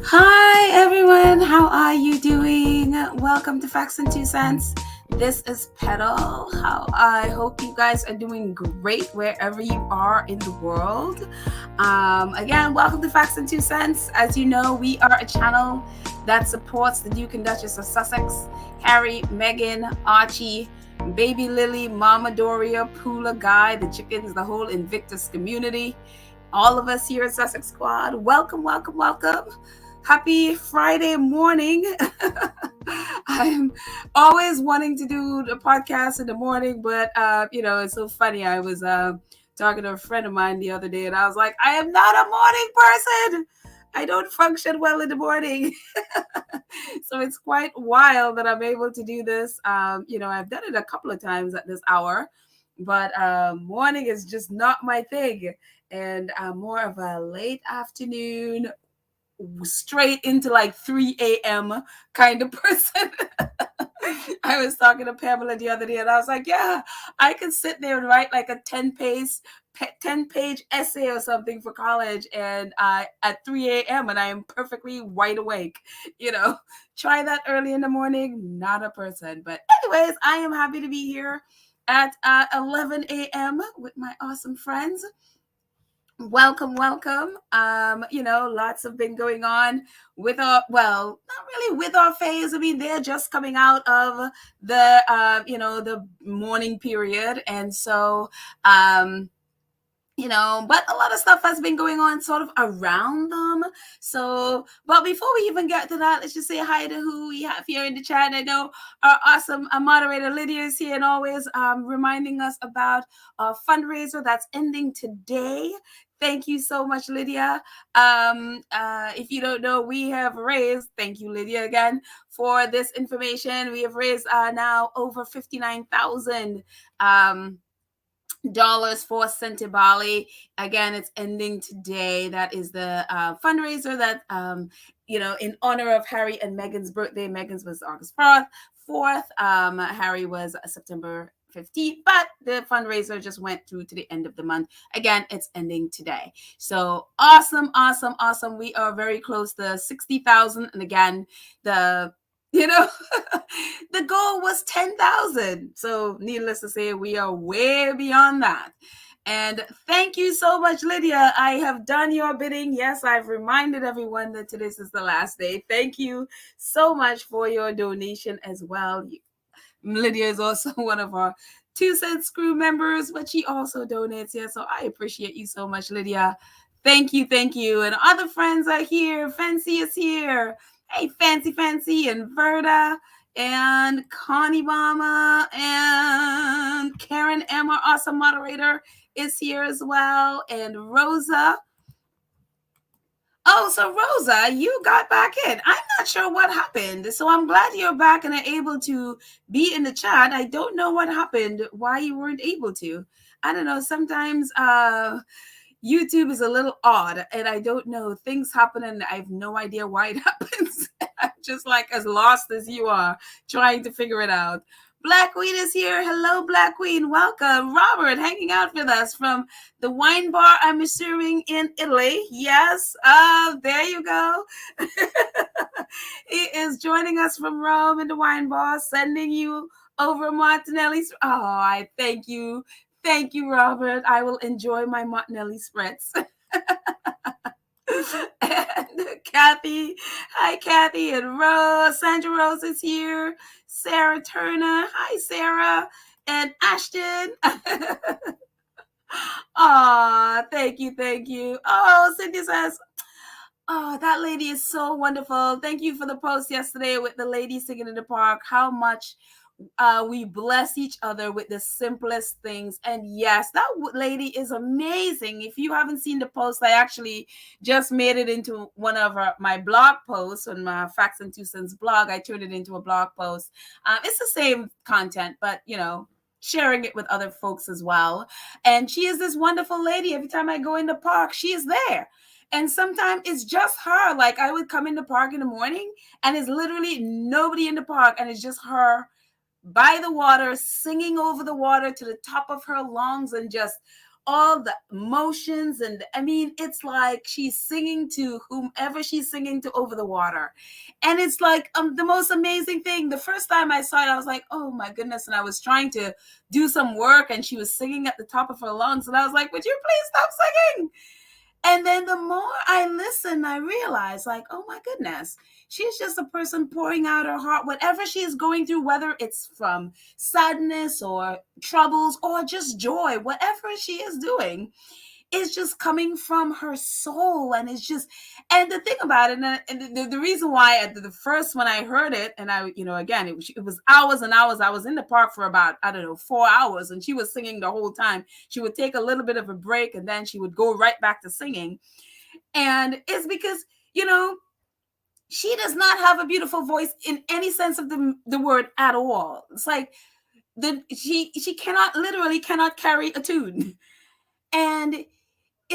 Hi everyone, how are you doing? Welcome to Facts and Two Cents. This is Petal. I hope you guys are doing great wherever you are in the world. Again, welcome to Facts and Two Cents. As you know, we are a channel that supports the Duke and Duchess of Sussex, Harry, Meghan, Archie, Baby Lily, Mama Doria, Poola, Guy, the chickens, the whole Invictus community. All of us here at Sussex Squad, welcome, welcome, welcome. Happy Friday morning. I'm always wanting to do the podcast in the morning, but it's so funny. I was talking to a friend of mine the other day, and I was like, I am not a morning person. I don't function well in the morning. So it's quite wild that I'm able to do this. I've done it a couple of times at this hour, but morning is just not my thing. And I'm more of a late afternoon, straight into like 3 a.m. kind of person. I was talking to Pamela the other day, and I was like, yeah, I could sit there and write like a 10-page essay or something for college, and at 3 a.m. and I am perfectly wide awake. Try that early in the morning, not a person. But anyways, I am happy to be here at 11 a.m. with my awesome friends. Welcome, welcome. Lots have been going on with not really with our phase. I mean, they're just coming out of the morning period. And so, but a lot of stuff has been going on sort of around them. So, but before we even get to that, let's just say hi to who we have here in the chat. I know our awesome moderator Lydia is here and always reminding us about a fundraiser that's ending today. Thank you so much, Lydia. If you don't know, we have raised, thank you, Lydia, again, for this information. We have raised now over $59,000 for Sentebale. Again, it's ending today. That is the fundraiser that, in honor of Harry and Meghan's birthday. Meghan's was August 4th. Harry was September 15th, but the fundraiser just went through to the end of the month. Again, it's ending today. So awesome. We are very close to 60,000. And again, the goal was 10,000. So needless to say, we are way beyond that. And thank you so much, Lydia. I have done your bidding. Yes, I've reminded everyone that today is the last day. Thank you so much for your donation as well. Lydia is also one of our 2 Cents crew members, but she also donates here. So I appreciate you so much, Lydia. Thank you. And other friends are here. Fancy is here. Hey, Fancy, and Verda, and Connie Mama, and Karen M, our awesome moderator, is here as well, and Rosa. Oh, so Rosa, you got back in. I'm not sure what happened. So I'm glad you're back and are able to be in the chat. I don't know what happened, why you weren't able to. I don't know. Sometimes YouTube is a little odd, and I don't know. Things happen, and I have no idea why it happens. I'm just like as lost as you are, trying to figure it out. Black Queen is here. Hello, Black Queen. Welcome. Robert, hanging out with us from the wine bar, I'm assuming, in Italy. Yes, there you go. He is joining us from Rome in the wine bar, sending you over Martinelli's. Oh, I thank you. Thank you, Robert. I will enjoy my Martinelli spritz. And Kathy, hi Kathy, and Rose. Sandra Rose is here. Sarah Turner, hi Sarah, and Ashton. Aw, thank you. Oh, Cindy says, oh, that lady is so wonderful. Thank you for the post yesterday with the lady singing in the park. How much we bless each other with the simplest things. And yes, that lady is amazing. If you haven't seen the post, I actually just made it into one of my blog posts on my Facts and Two Cents blog. I turned it into a blog post. It's the same content, but sharing it with other folks as well. And she is this wonderful lady. Every time I go in the park, she is there. And sometimes it's just her. Like I would come in the park in the morning and it's literally nobody in the park, and it's just her by the water, singing over the water to the top of her lungs, and just all the emotions. And I mean, it's like she's singing to whomever she's singing to over the water. And it's like the most amazing thing. The first time I saw it, I was like, oh my goodness. And I was trying to do some work and she was singing at the top of her lungs. And I was like, would you please stop singing? And then the more I listen, I realize, like, oh my goodness, she's just a person pouring out her heart, whatever she's going through, whether it's from sadness or troubles or just joy, whatever she is doing is just coming from her soul. And it's just, and the thing about it, and the reason why the first when I heard it, and I, again, it was hours and hours. I was in the park for about, I don't know, 4 hours, and she was singing the whole time. She would take a little bit of a break and then she would go right back to singing. And it's because, she does not have a beautiful voice in any sense of the word at all. It's like she literally cannot carry a tune. And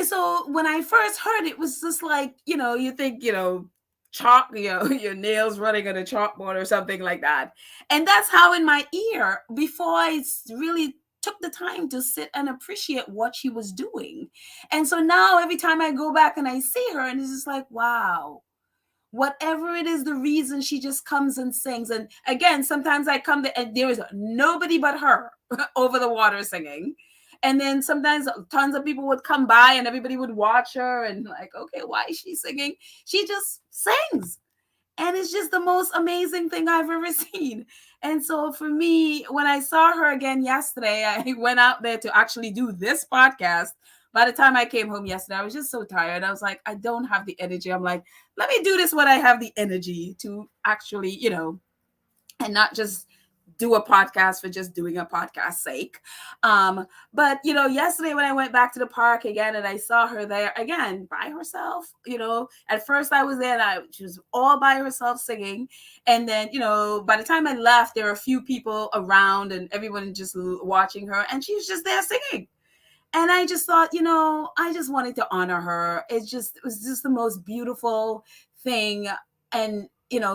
so when I first heard it, was just like, you think, chalk, your nails running on a chalkboard or something like that. And that's how in my ear, before I really took the time to sit and appreciate what she was doing. And so now every time I go back and I see her, and it's just like, wow, whatever it is, the reason, she just comes and sings. And again, sometimes I come to, and there is nobody but her over the water singing. And then sometimes tons of people would come by and everybody would watch her and like, okay, why is she singing? She just sings. And it's just the most amazing thing I've ever seen. And so for me, when I saw her again yesterday, I went out there to actually do this podcast. By the time I came home yesterday, I was just so tired. I was like, I don't have the energy. I'm like, let me do this when I have the energy to actually, and not just do a podcast for just doing a podcast sake. But yesterday when I went back to the park again and I saw her there again by herself, at first I was there and she was all by herself singing. And then, by the time I left, there were a few people around and everyone just watching her, and she was just there singing. And I just thought, I just wanted to honor her. It was just the most beautiful thing. And,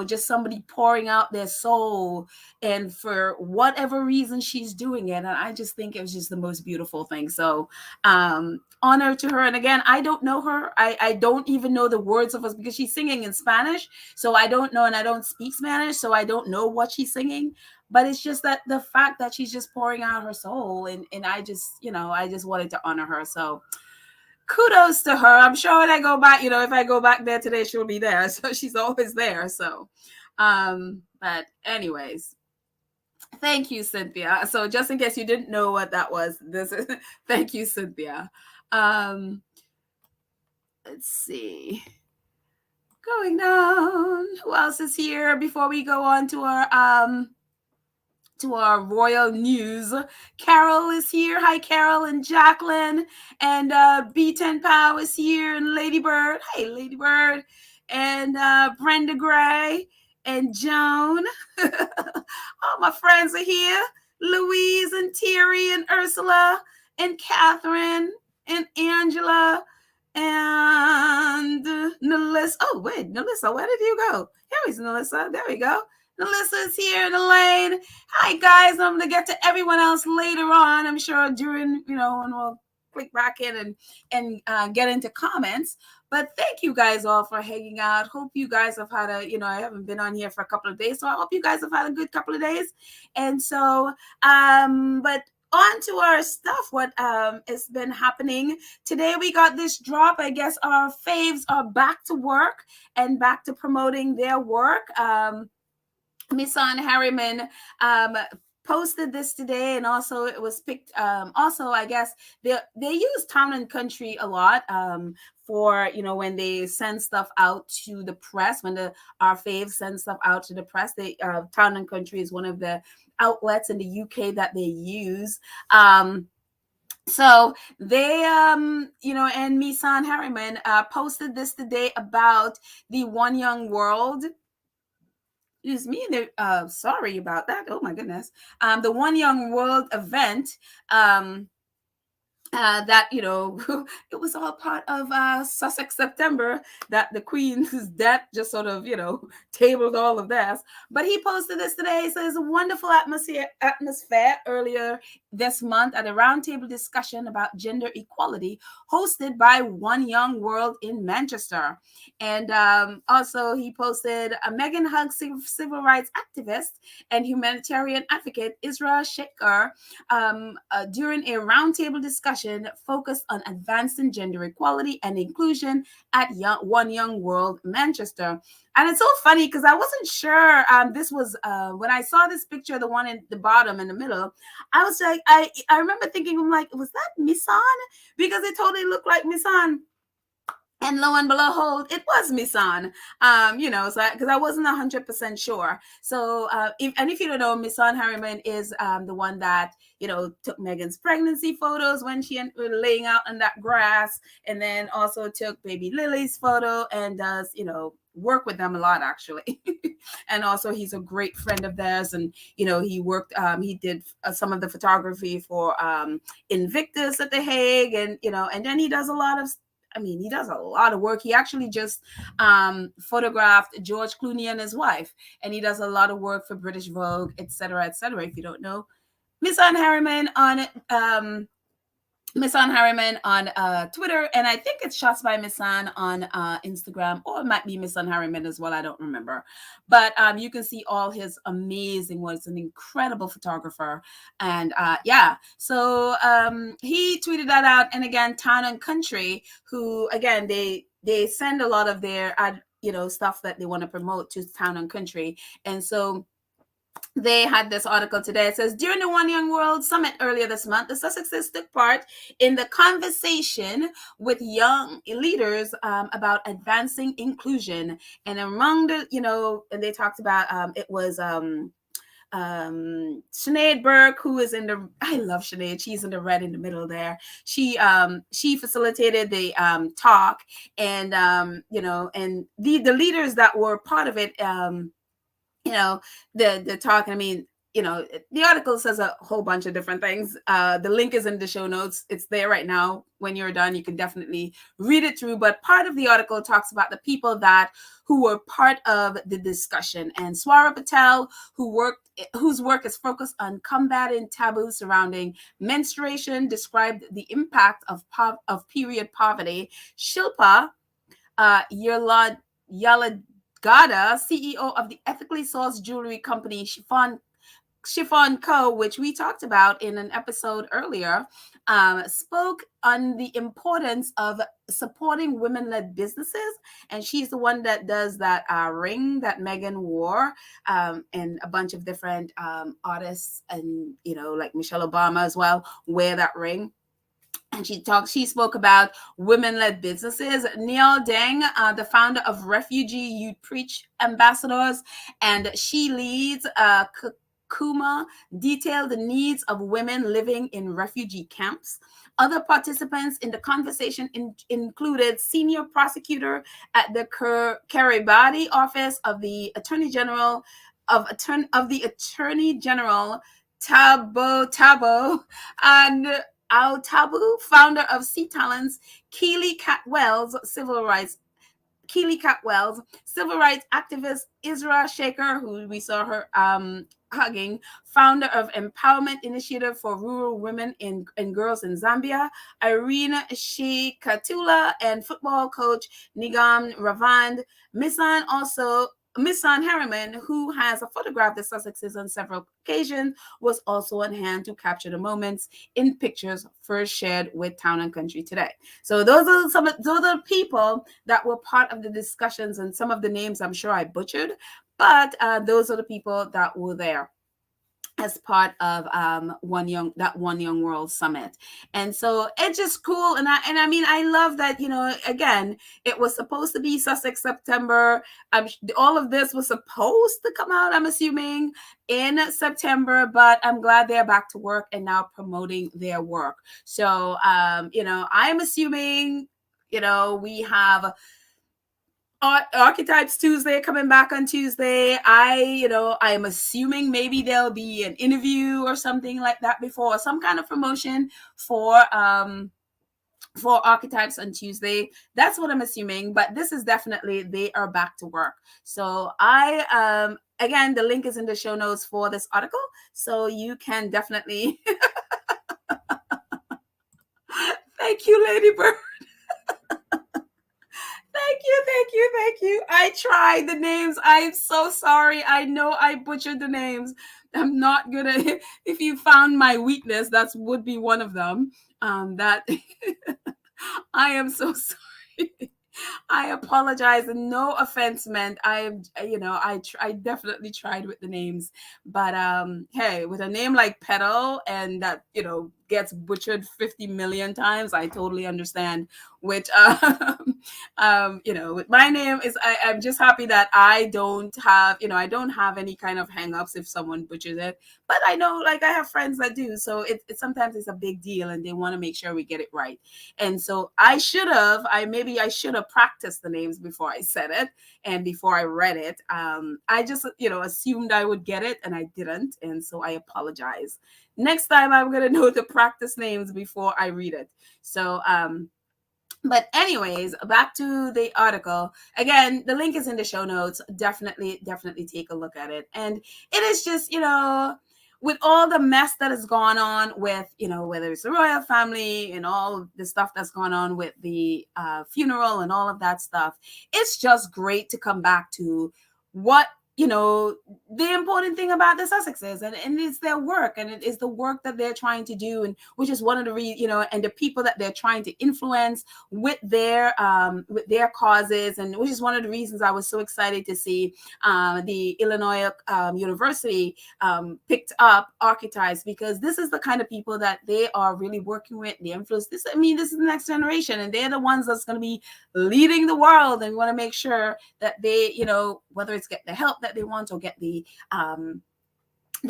just somebody pouring out their soul, and for whatever reason she's doing it. And I just think it was just the most beautiful thing. So honor to her. And again, I don't know her. I don't even know the words of us because she's singing in Spanish. So I don't know, and I don't speak Spanish. So I don't know what she's singing. But it's just that the fact that she's just pouring out her soul, and I just, I just wanted to honor her. So kudos to her. I'm sure when I go back, if I go back there today, she'll be there. So she's always there. So, but anyways, thank you, Cynthia. So just in case you didn't know what that was, this is, thank you, Cynthia. Let's see. Going down. Who else is here before we go on to our royal news? Carol is here. Hi, Carol and Jacqueline. And B10 Pow is here. And Ladybird. Hey, Ladybird. And Brenda Gray. And Joan. All my friends are here. Louise and Thierry and Ursula and Catherine and Angela and Nalissa. Oh, wait, Nalissa, where did you go? Here's Nalissa. There we go. Melissa's here, and Elaine. Hi, guys. I'm going to get to everyone else later on, I'm sure, during, and we'll click back in and get into comments. But thank you guys all for hanging out. Hope you guys have had I haven't been on here for a couple of days, so I hope you guys have had a good couple of days. And so, but on to our stuff, what has been happening. Today we got this drop. I guess our faves are back to work and back to promoting their work. Meghan Harriman posted this today, and also it was picked. Also, I guess they use Town and Country a lot for when they send stuff out to the press. When our faves send stuff out to the press, they Town and Country is one of the outlets in the UK that they use. So they, and Meghan Harriman posted this today about the One Young World. Excuse me. Sorry about that. Oh my goodness. The One Young World event. that it was all part of Sussex September, that the Queen's death just sort of tabled all of this. But he posted this today. So it's a wonderful atmosphere earlier this month at a roundtable discussion about gender equality hosted by One Young World in Manchester. And also he posted a Meghan hugs civil rights activist and humanitarian advocate Isra Shekhar during a roundtable discussion focused on advancing gender equality and inclusion at One Young World Manchester. And it's so funny because I wasn't sure this was when I saw this picture, the one in the bottom in the middle, I was like, I remember thinking, I'm like, was that Misan? Because it totally looked like Misan. And lo and behold, it was Misan. So because I wasn't 100% sure. So if you don't know, Misan Harriman is the one that took Meghan's pregnancy photos when she was laying out on that grass, and then also took baby Lily's photo, and does work with them a lot actually. And also he's a great friend of theirs, and he worked he did some of the photography for Invictus at The Hague, and and then he does a lot of work. He actually just photographed George Clooney and his wife, and he does a lot of work for British Vogue, etc., etc. If you don't know, Miss Anne Harriman on Twitter, and I think it's Shots by Miss Anne on Instagram, or it might be Miss Anne Harriman as well. I don't remember, but you can see all his amazing work. He's an incredible photographer, and so he tweeted that out. And again, Town and Country, who again they send a lot of their stuff that they want to promote to Town and Country, and so they had this article today. It says, during the One Young World Summit earlier this month, the Sussexes took part in the conversation with young leaders about advancing inclusion. And among the, and they talked about, it was Sinead Burke, who is I love Sinead. She's in the red in the middle there. She facilitated the talk, and, and the leaders that were part of it, the talk. I mean, the article says a whole bunch of different things. The link is in the show notes. It's there right now. When you're done, you can definitely read it through. But part of the article talks about the people who were part of the discussion. And Swara Patel, whose work is focused on combating taboos surrounding menstruation, described the impact of period poverty. Shilpa Gada, CEO of the ethically sourced jewelry company Chiffon Co., which we talked about in an episode earlier, spoke on the importance of supporting women-led businesses. And she's the one that does that ring that Meghan wore, and a bunch of different artists, and like Michelle Obama as well wear that ring. And she spoke about women-led businesses. Neil Deng, the founder of Refugee Youth Preach Ambassadors, and she leads Kuma, detailed the needs of women living in refugee camps. Other participants in the conversation included senior prosecutor at the Kiribati office of the Attorney General Tabo, and Al Tabu, founder of Sea Talents, Keely Catwell's civil rights activist Isra Shekhar, who we saw her hugging, founder of Empowerment Initiative for Rural Women and Girls in Zambia, Irene Shikatula, and football coach Nigam Ravand. Miss Anne Harriman, who has photographed the Sussexes on several occasions, was also on hand to capture the moments in pictures first shared with Town and Country today. So those are the people that were part of the discussions, and some of the names I'm sure I butchered, but those are the people that were there as part of One Young World Summit. And so it's just cool. And I mean, I love that, again, it was supposed to be Sussex September. All of this was supposed to come out, I'm assuming, in September, but I'm glad they're back to work and now promoting their work. So, I'm assuming, we have Archetypes Tuesday coming back on Tuesday. I am assuming maybe there'll be an interview or something like that before, some kind of promotion for Archetypes on Tuesday. That's what I'm assuming, but this is definitely they are back to work. So again, the link is in the show notes for this article, so you can definitely thank you, Lady Bird. Thank you. I tried the names. I'm so sorry. I know I butchered the names. I'm not gonna. If you found my weakness, that would be one of them. That I am so sorry. I apologize, and no offense meant. I definitely tried with the names, but hey, with a name like Petal and that gets butchered 50 million times, I totally understand. Which with my name is I'm just happy that I don't have any kind of hangups if someone butchers it. But I know, like, I have friends that do, so it sometimes it's a big deal, and they want to make sure we get it right. And so I should have practiced the names before I said it and before I read it. I just assumed I would get it, and I didn't, and so I apologize. Next time I'm gonna know to practice names before I read it. So but anyways, back to the article. Again, the link is in the show notes. Definitely take a look at it. And it is just, with all the mess that has gone on with, whether it's the royal family and all the stuff that's gone on with the funeral and all of that stuff, it's just great to come back to what the important thing about the Sussexes, and it's their work, and it is the work that they're trying to do, and which is one of the and the people that they're trying to influence with their causes, and which is one of the reasons I was so excited to see the Illinois University picked up Archetypes, because this is the kind of people that they are really working with. The influence. This is the next generation, and they're the ones that's going to be leading the world, and we want to make sure that they, whether it's get the help that they want or get the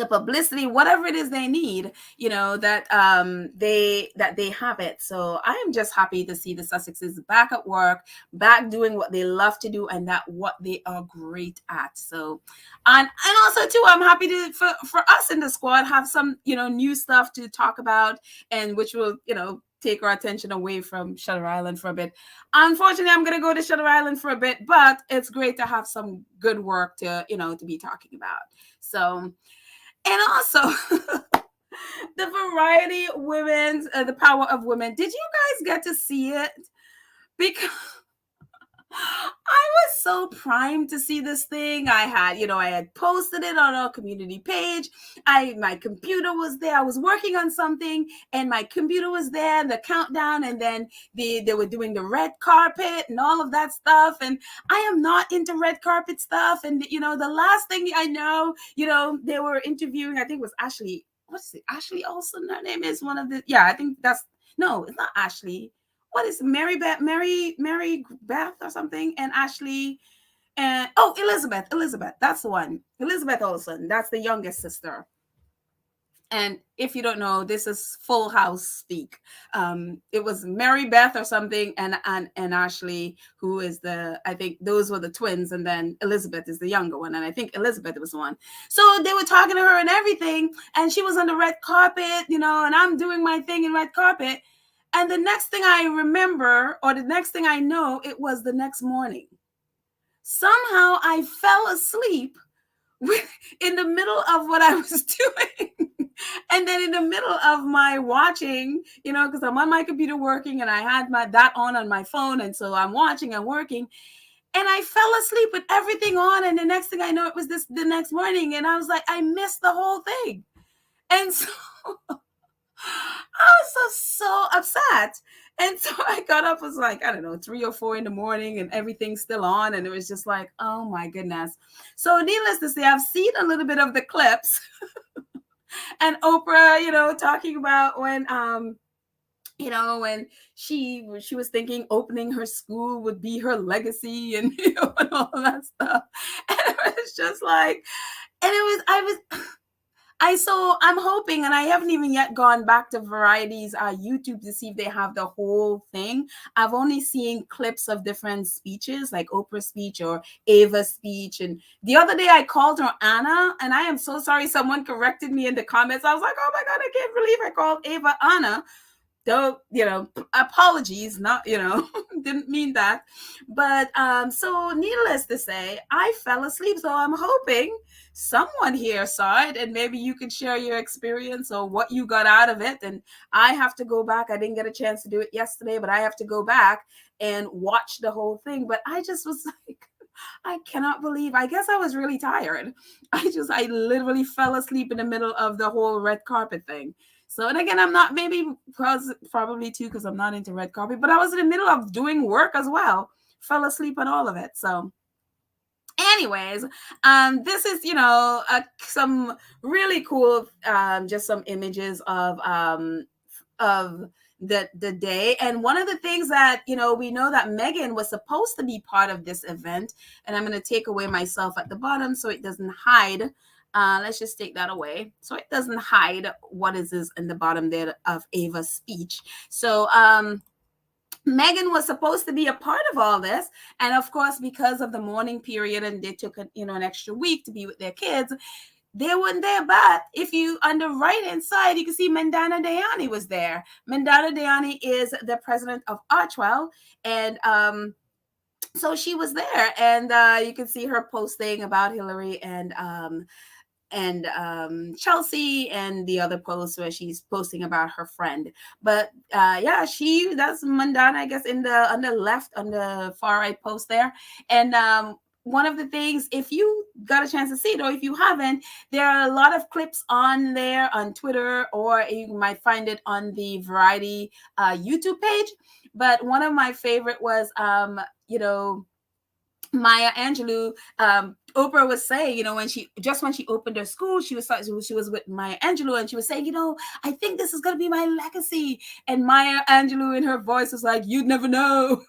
publicity, whatever it is they need, that they have it. So I am just happy to see the Sussexes back at work, back doing what they love to do, and that what they are great at. So, and also too, I'm happy to for us in the squad have some new stuff to talk about, and which will take our attention away from Shutter Island for a bit. Unfortunately, I'm going to go to Shutter Island for a bit, but it's great to have some good work to to be talking about. So, and also the variety women's the power of women. Did you guys get to see it? Because I was so primed to see this thing. I had posted it on our community page. My computer was there. I was working on something, and my computer was there, the countdown, and then they were doing the red carpet and all of that stuff. And I am not into red carpet stuff. And the last thing I know, they were interviewing, I think it was Ashley. What's it? Ashley Olsen, her name is one of the, I think no, it's not Ashley. What is Mary Beth or something, and Ashley, and Elizabeth, that's the one. Elizabeth Olsen, that's the youngest sister. And if you don't know, this is Full House speak. It was Mary Beth or something, and Ashley, who is I think those were the twins, and then Elizabeth is the younger one, and I think Elizabeth was the one. So they were talking to her and everything, and she was on the red carpet, and I'm doing my thing in red carpet. And the next thing I remember, or the next thing I know, it was the next morning. Somehow I fell asleep in the middle of what I was doing. And then in the middle of my watching, because I'm on my computer working, and I had that on my phone. And so I'm watching and working. And I fell asleep with everything on. And the next thing I know, it was the next morning. And I was like, I missed the whole thing. And so I was so upset. And so I got up, was like, I don't know, 3 or 4 in the morning, and everything's still on. And it was just like, oh my goodness. So needless to say, I've seen a little bit of the clips and Oprah, talking about when, when she was thinking opening her school would be her legacy, and, and all that stuff. And it was just like, and I I'm hoping, and I haven't even yet gone back to Variety's YouTube to see if they have the whole thing. I've only seen clips of different speeches, like Oprah's speech or Ava's speech. And the other day I called her Anna, and I am so sorry. Someone corrected me in the comments. I was like, oh my God, I can't believe I called Ava Anna. Don't, apologies, not, didn't mean that. But so needless to say, I fell asleep. So I'm hoping someone here saw it and maybe you could share your experience or what you got out of it. And I have to go back. I didn't get a chance to do it yesterday, but I have to go back and watch the whole thing. But I just was like, I cannot believe, I guess I was really tired. I literally fell asleep in the middle of the whole red carpet thing. So, and again, I'm not, maybe probably too, because I'm not into red carpet, but I was in the middle of doing work as well. Fell asleep on all of it. So, anyways, this is, some really cool, just some images of the day. And one of the things that, we know that Meghan was supposed to be part of this event, and I'm going to take away myself at the bottom so it doesn't hide. Let's just take that away so it doesn't hide what is this in the bottom there of Ava's speech. So Meghan was supposed to be a part of all this, and of course, because of the mourning period, and they took an extra week to be with their kids, they weren't there. But if you, on the right hand side, you can see Mandana Dayani was there. Mandana Dayani is the president of Archwell, and so she was there, and you can see her posting about Hillary and Chelsea, and the other posts where she's posting about her friend. But yeah, that's Mandana, I guess, on the left, on the far right post there. And one of the things, if you got a chance to see it, or if you haven't, there are a lot of clips on there on Twitter, or you might find it on the Variety YouTube page. But one of my favorite was Maya Angelou. Oprah was saying, when she opened her school, she was with Maya Angelou, and she was saying, I think this is going to be my legacy. And Maya Angelou, in her voice, was like, "You'd never know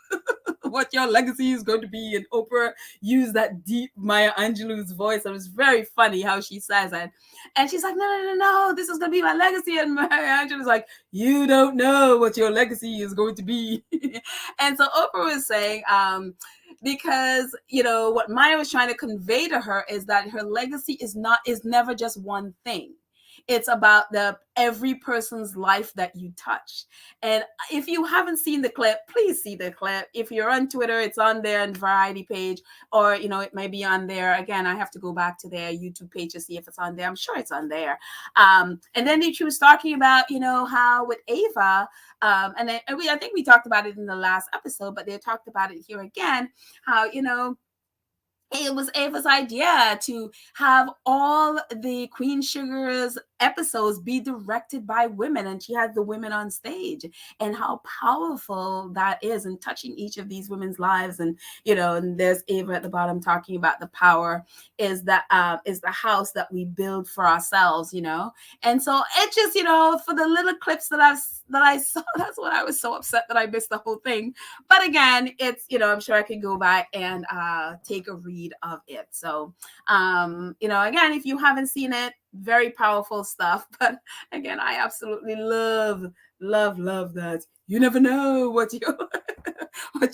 what your legacy is going to be." And Oprah used that deep Maya Angelou's voice. It was very funny how she says it. And she's like, no, this is going to be my legacy. And Maya Angelou's like, "You don't know what your legacy is going to be." And so Oprah was saying, because what Maya was trying to convey to her is that her legacy is never just one thing. It's about every person's life that you touch. And if you haven't seen the clip, please see the clip. If you're on Twitter, it's on their Variety page, or it may be on there. Again, I have to go back to their YouTube page to see if it's on there. I'm sure it's on there. And then she was talking about how with Ava, and then I think we talked about it in the last episode, but they talked about it here again, how it was Ava's idea to have all the Queen Sugar's episodes be directed by women, and she had the women on stage, and how powerful that is, and touching each of these women's lives. And and there's Ava at the bottom talking about the power is the house that we build for ourselves, and so it just for the little clips that I saw, that's what I was so upset that I missed the whole thing. But again, it's I'm sure I can go back and take a read of it. So again, if you haven't seen it, very powerful stuff. But again, I absolutely love that. You never know what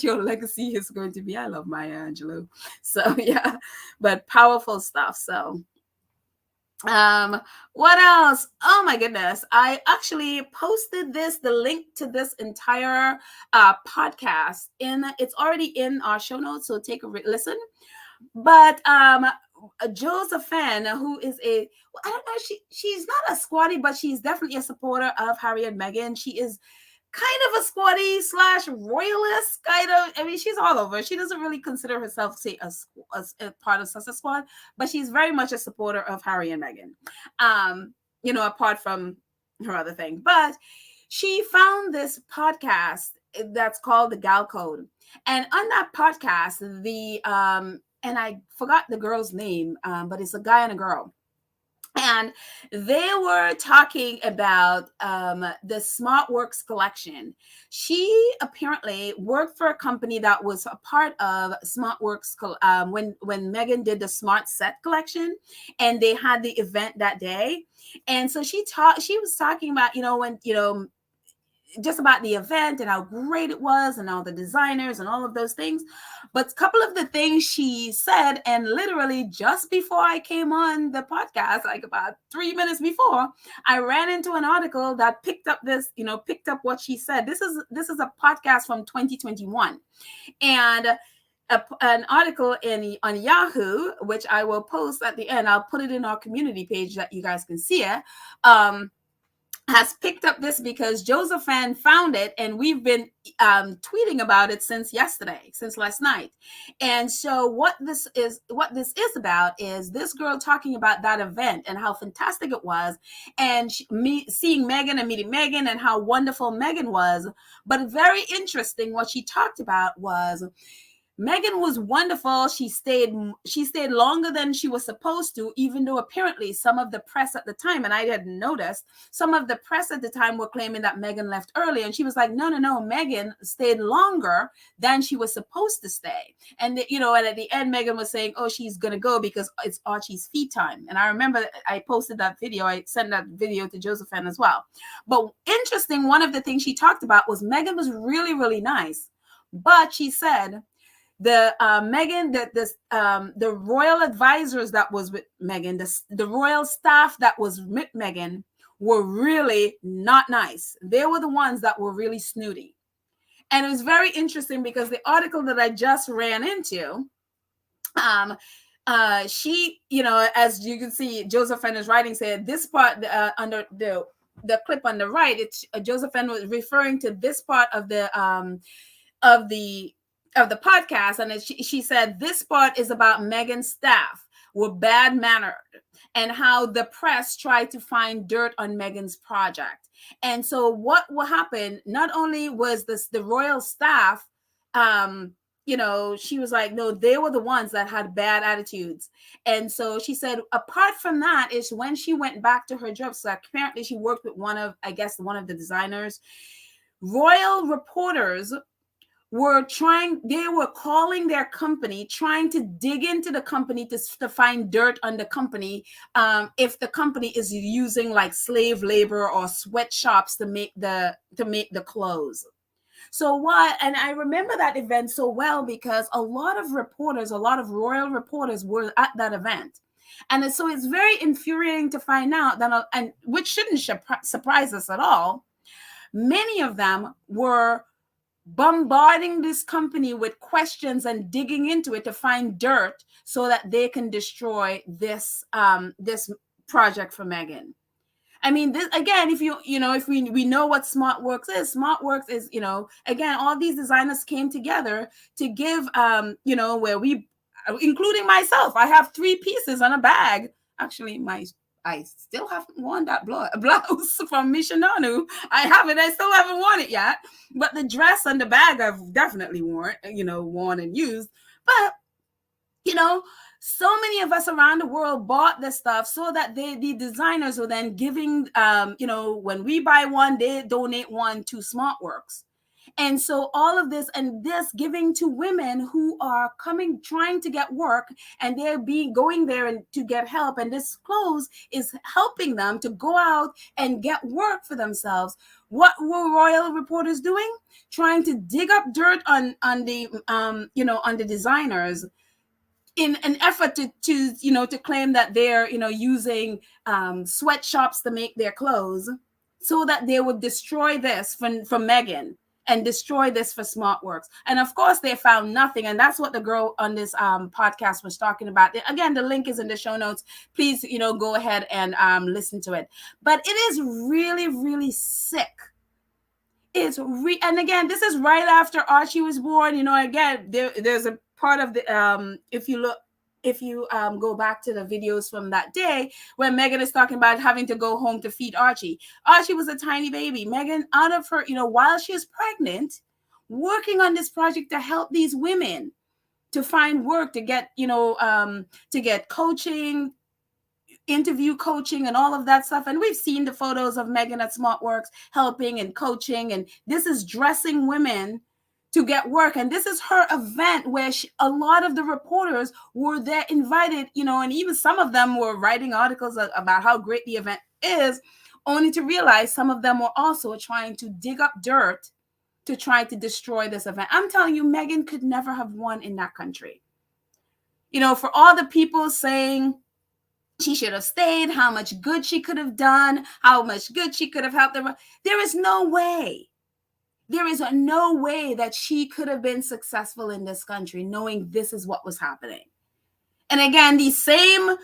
your legacy is going to be. I love Maya Angelou. So yeah, but powerful stuff. So what else? Oh my goodness, I actually posted the link to this entire podcast it's already in our show notes, so take a listen. But Josephine, who is I don't know, she's not a squatty, but she's definitely a supporter of Harry and Meghan. She is kind of a squatty / royalist, kind of. I mean, she's all over. She doesn't really consider herself, say, a part of Sussex Squad, but she's very much a supporter of Harry and Meghan. Apart from her other thing. But she found this podcast that's called The Gal Code, and on that podcast, and I forgot the girl's name, but it's a guy and a girl. And they were talking about the Smart Works collection. She apparently worked for a company that was a part of Smart Works when Meghan did the Smart Set collection, and they had the event that day. And so she was talking about, when, just about the event and how great it was and all the designers and all of those things. But a couple of the things she said, and literally just before I came on the podcast, like about 3 minutes before, I ran into an article that picked up what she said. This is a podcast from 2021, and an article on Yahoo, which I will post at the end. I'll put it in our community page that you guys can see it. Has picked up this because Josephine found it, and we've been tweeting about it since last night. And so what this is about is this girl talking about that event and how fantastic it was, and seeing Meghan and meeting Meghan and how wonderful Meghan was. But very interesting, what she talked about was Meghan was wonderful. She stayed longer than she was supposed to, even though apparently some of the press at the time, and I hadn't noticed, some of the press at the time were claiming that Meghan left early. And she was like, no, Meghan stayed longer than she was supposed to stay. And, and at the end, Meghan was saying, oh, she's going to go because it's Archie's feed time. And I remember I posted that video. I sent that video to Josephine as well. But interesting, one of the things she talked about was Meghan was really, really nice. But she said, the Meghan, the royal advisors that was with Meghan, the royal staff that was with Meghan were really not nice. They were the ones that were really snooty. And it was very interesting because the article that I just ran into, she, as you can see, Josephine is writing, said this part under the clip on the right, it's Josephine was referring to this part of the podcast, and she said this part is about Meghan's staff were bad mannered and how the press tried to find dirt on Meghan's project. And so what will happen, not only was the royal staff, she was like, no, they were the ones that had bad attitudes. And so she said, apart from that, is when she went back to her job, so apparently she worked with one of the designers, royal reporters were calling their company, trying to dig into the company to find dirt on the company, if the company is using like slave labor or sweatshops to make the clothes. So what? And I remember that event so well because a lot of royal reporters were at that event. And so it's very infuriating to find out that, and which shouldn't surprise us at all, many of them were bombarding this company with questions and digging into it to find dirt so that they can destroy this project for Meghan. I mean, this again, if we know what Smart Works is, again, all these designers came together to give, where we, including myself, I have 3 pieces on a bag. Actually, I still haven't worn that blouse from Mishinanu. I still haven't worn it yet. But the dress and the bag I've definitely worn and used. But, so many of us around the world bought this stuff so that the designers were then giving, when we buy one, they donate one to Smart Works. And so all of this and this giving to women who are trying to get work, and they're going there and to get help. And this clothes is helping them to go out and get work for themselves. What were royal reporters doing? Trying to dig up dirt on the designers in an effort to claim that they're, using sweatshops to make their clothes, so that they would destroy this from Meghan and destroy this for Smart Works. And of course, they found nothing. And that's what the girl on this podcast was talking about. Again, the link is in the show notes. Please, go ahead and listen to it. But it is really, really sick. And again, this is right after Archie was born. Again, there's a part of the if you go back to the videos from that day where Meghan is talking about having to go home to feed Archie. Archie was a tiny baby. Meghan, out of her, while she was pregnant, working on this project to help these women to find work, to get, to get coaching, interview coaching and all of that stuff. And we've seen the photos of Meghan at Smart Works helping and coaching. And this is dressing women to get work. And this is her event where a lot of the reporters were there invited, and even some of them were writing articles about how great the event is, only to realize some of them were also trying to dig up dirt to try to destroy this event. I'm telling you, Meghan could never have won in that country. For all the people saying she should have stayed, how much good she could have done, how much good she could have helped them, there is no way. There is no way that she could have been successful in this country knowing this is what was happening. And again, these same,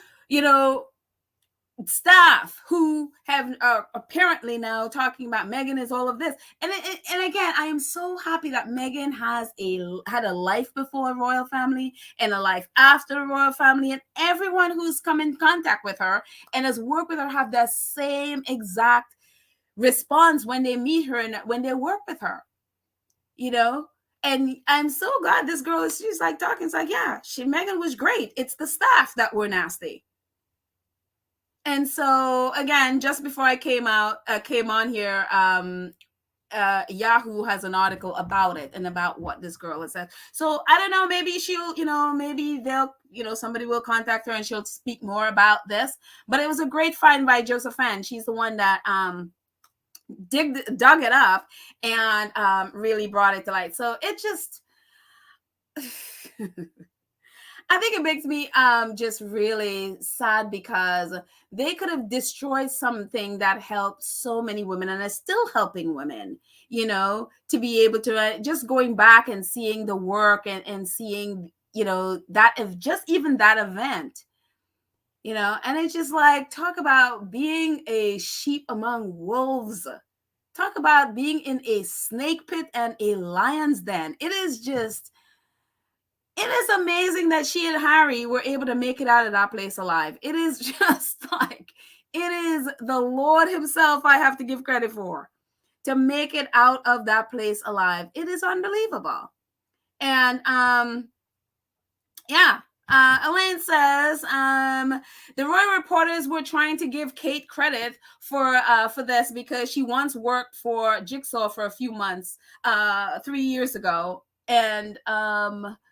staff who have apparently now talking about Meghan is all of this. And again, I am so happy that Meghan had a life before a royal family and a life after the royal family, and everyone who's come in contact with her and has worked with her have the same exact response when they meet her and when they work with her, And I'm so glad this girl she's like talking. It's like, yeah, Meghan was great. It's the staff that were nasty. And so again, just before I came on here, Yahoo has an article about it and about what this girl has said. So I don't know, maybe she'll, maybe they'll, somebody will contact her and she'll speak more about this. But it was a great find by Josephine. She's the one that dug it up and really brought it to light. So it just I think it makes me just really sad because they could have destroyed something that helped so many women and is still helping women, to be able to just going back and seeing the work and seeing, that if just even that event, and it's just like, talk about being a sheep among wolves. Talk about being in a snake pit and a lion's den. It is amazing that she and Harry were able to make it out of that place alive. It is just like, it is the Lord himself I have to give credit for to make it out of that place alive. It is unbelievable. And Elaine says the royal reporters were trying to give Kate credit for this because she once worked for Jigsaw for a few months 3 years ago, and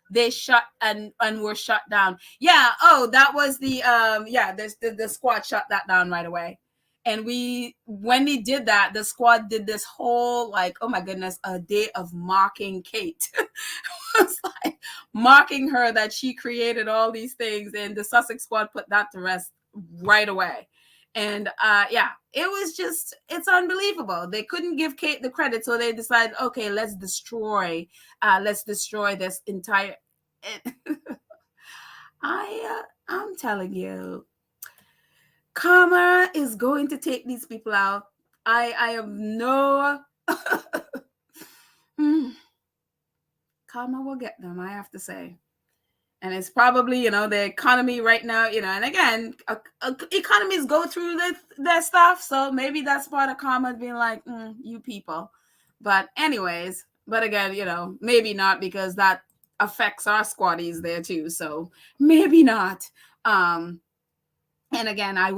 they shut and were shut down. Yeah. Oh, that was the the squad shut that down right away. And when they did that, the squad did this whole, like, oh my goodness, a day of mocking Kate. It's like mocking her that she created all these things, and the Sussex squad put that to rest right away. And it's unbelievable. They couldn't give Kate the credit, so they decided, okay, let's destroy this entire. I'm telling you, karma is going to take these people out. I have no. Karma will get them, I have to say. And it's probably, the economy right now, and again, economies go through their stuff. So maybe that's part of karma being like, you people. But anyways, again, maybe not, because that affects our squaddies there too. So maybe not. And again, I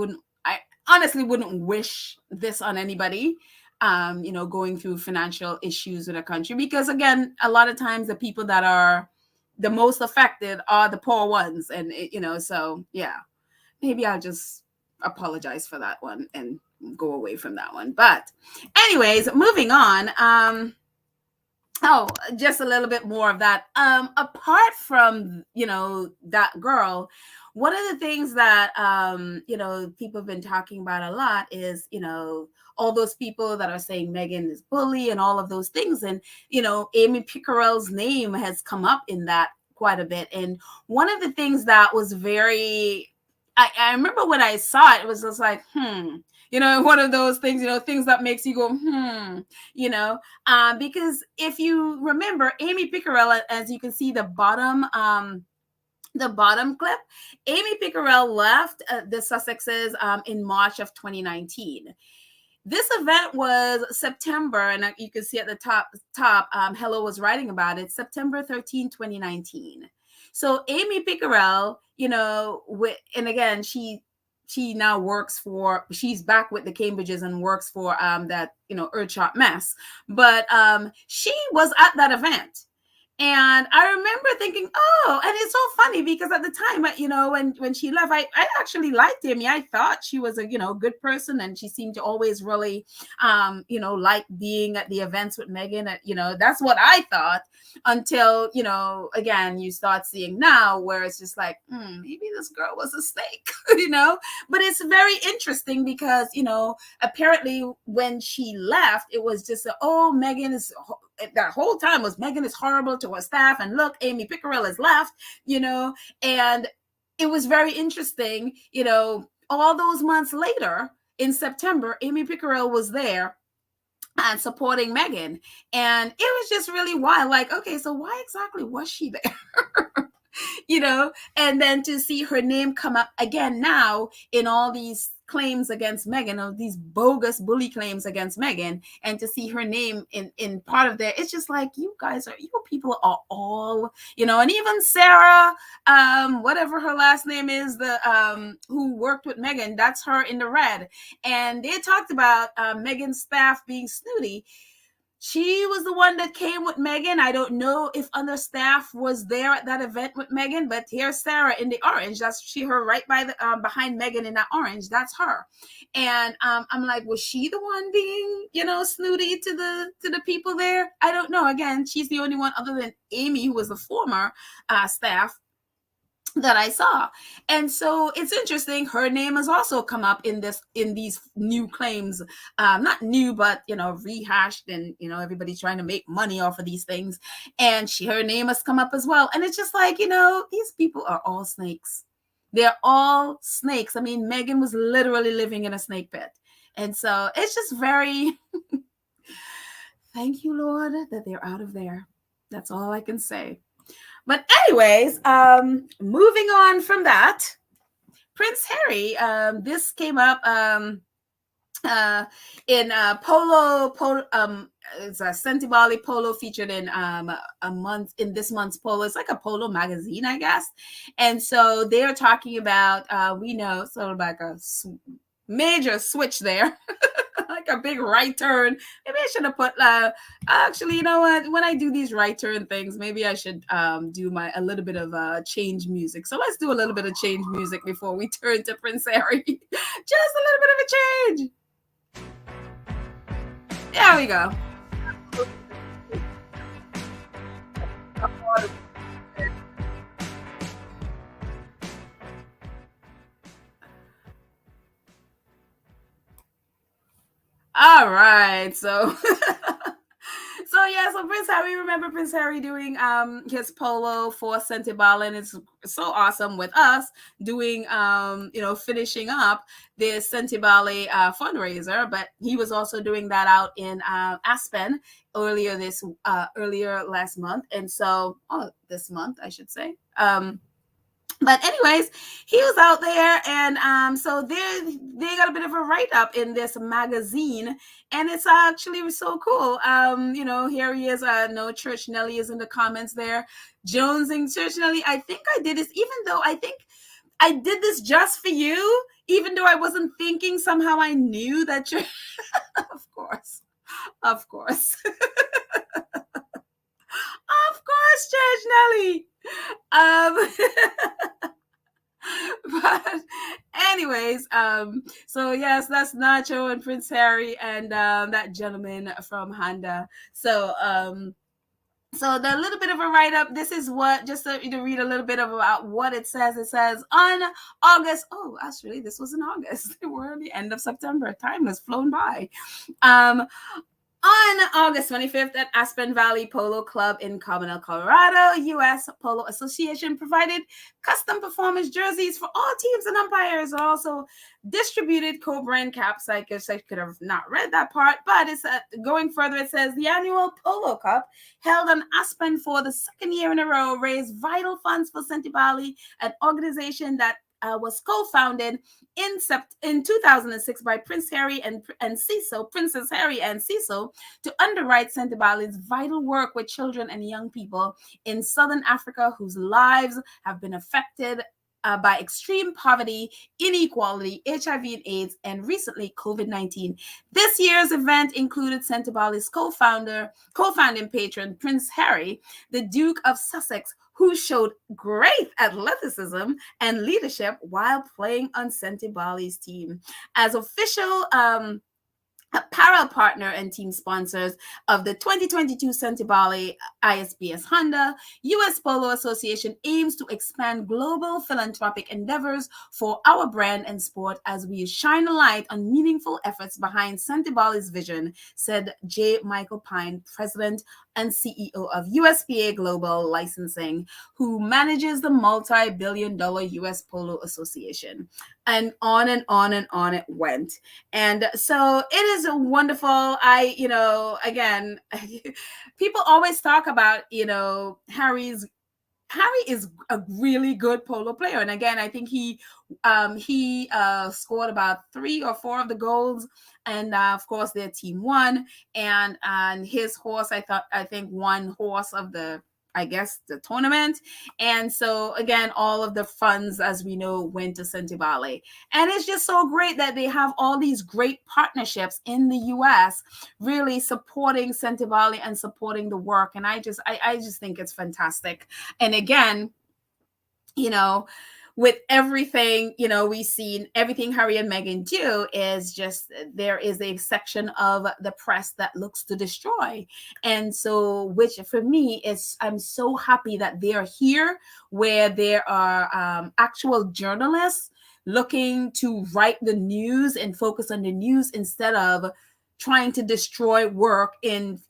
honestly wouldn't wish this on anybody. Going through financial issues in a country, because again, a lot of times the people that are the most affected are the poor ones. And, so yeah, maybe I'll just apologize for that one and go away from that one. But anyways, moving on. Just a little bit more of that. Apart from, that girl, one of the things that, people have been talking about a lot is, all those people that are saying Meghan is bully and all of those things. And, Amy Pickerell's name has come up in that quite a bit. And one of the things that was I remember when I saw it, it was just like, one of those things, things that makes you go, because if you remember, Amy Pickerell, as you can see the bottom clip, Amy Pickerell left the Sussexes in March of 2019. This event was September, and you can see at the top, Hello was writing about it, September 13, 2019. So Amy Pickerell, and again, she she now works for, she's back with the Cambridges and works for that, Earthshot mess. But she was at that event. And I remember thinking, oh, and it's so funny because at the time, when she left, I actually liked Amy. I thought she was a, good person, and she seemed to always really, like being at the events with Meghan. That's what I thought until, again, you start seeing now where it's just like, maybe this girl was a snake, But it's very interesting because, apparently when she left, it was just, Meghan is, that whole time was Meghan is horrible to her staff, and look, Amy Pickerel has left, and it was very interesting, all those months later in September, Amy Pickerel was there and supporting Meghan, and it was just really wild. Like, okay, so why exactly was she there? And then to see her name come up again now in all these claims against Meghan, of these bogus bully claims against Meghan, and to see her name in part of there, it's just like, you people are all, and even Sarah, whatever her last name is, the who worked with Meghan, that's her in the red. And they talked about Meghan's staff being snooty. She was the one that came with Meghan. I don't know if other staff was there at that event with Meghan, but here's Sarah in the orange. That's her right by the behind Meghan in that orange. That's her. And I'm like, was she the one being, snooty to the people there? I don't know. Again, she's the only one other than Amy, who was the former staff, that I saw. And so it's interesting, her name has also come up in these new claims, not new, but rehashed, and everybody's trying to make money off of these things, and her name has come up as well. And it's just like, these people are all snakes. They're all snakes. I mean, Meghan was literally living in a snake pit. And so it's just very thank you, Lord, that they're out of there. That's all I can say. But anyways, moving on from that, Prince Harry, this came up in Polo, it's a Sentebale Polo featured in this month's Polo. It's like a Polo magazine, I guess. And so they're talking about, we know, sort of like a major switch there. Like a big right turn. Maybe I should have put actually, you know what, when I do these right turn things, maybe I should do a little bit of change music. So let's do a little bit of change music before we turn to Prince Harry. Just a little bit of a change. There we go. All right, so so Prince Harry, remember Prince Harry doing his polo for Sentebale, and it's so awesome with us doing finishing up this Sentebale fundraiser, but he was also doing that out in Aspen earlier last month, and so this month I should say. But anyways, he was out there, and so they got a bit of a write-up in this magazine, and it's actually so cool. Here he is. No, Church Nelly is in the comments there. Jonesing Church Nelly. I think I did this, even though I think I did this just for you, even though I wasn't thinking. Somehow I knew that you're. Of course. Of course, Church Nelly. But anyways, so yes, that's Nacho and Prince Harry and that gentleman from Honda. So so the little bit of a write-up, this is what, just so you to read a little bit about what it says. It says on August, actually this was in August. We're at the end of September. Time has flown by. On August 25th at Aspen Valley Polo Club in Carmel, Colorado, U.S. Polo Association provided custom performance jerseys for all teams and umpires, and also distributed co-brand caps. I guess I could have not read that part, but it's going further. It says the annual Polo Cup, held on Aspen for the second year in a row, raised vital funds for Sentebale, an organization that was co-founded in 2006 by Prince Harry and Princess Harry and Cecil, to underwrite Sentebale's vital work with children and young people in Southern Africa whose lives have been affected by extreme poverty, inequality, HIV and AIDS, and recently COVID-19. This year's event included Sentebale's co-founding patron, Prince Harry, the Duke of Sussex, who showed great athleticism and leadership while playing on Sentebale's team. As official apparel partner and team sponsors of the 2022 Sentebale ISBS Honda, U.S. Polo Association aims to expand global philanthropic endeavors for our brand and sport as we shine a light on meaningful efforts behind Sentebale's vision, said J. Michael Pine, president and CEO of USPA Global Licensing, who manages the multi-billion-dollar U.S. Polo Association. And on and on and on it went. And so it is a wonderful, again, people always talk about, Harry is a really good polo player. And again, I think he scored about 3 or 4 of the goals. And of course, their team won. And his horse, I think one horse of the tournament. And so again, all of the funds, as we know, went to Sentebale. And it's just so great that they have all these great partnerships in the US really supporting Sentebale and supporting the work. And I just think it's fantastic. And again, with everything, we've seen everything Harry and Meghan do is just, there is a section of the press that looks to destroy. And so, which for me is, I'm so happy that they're here where there are actual journalists looking to write the news and focus on the news instead of trying to destroy work in,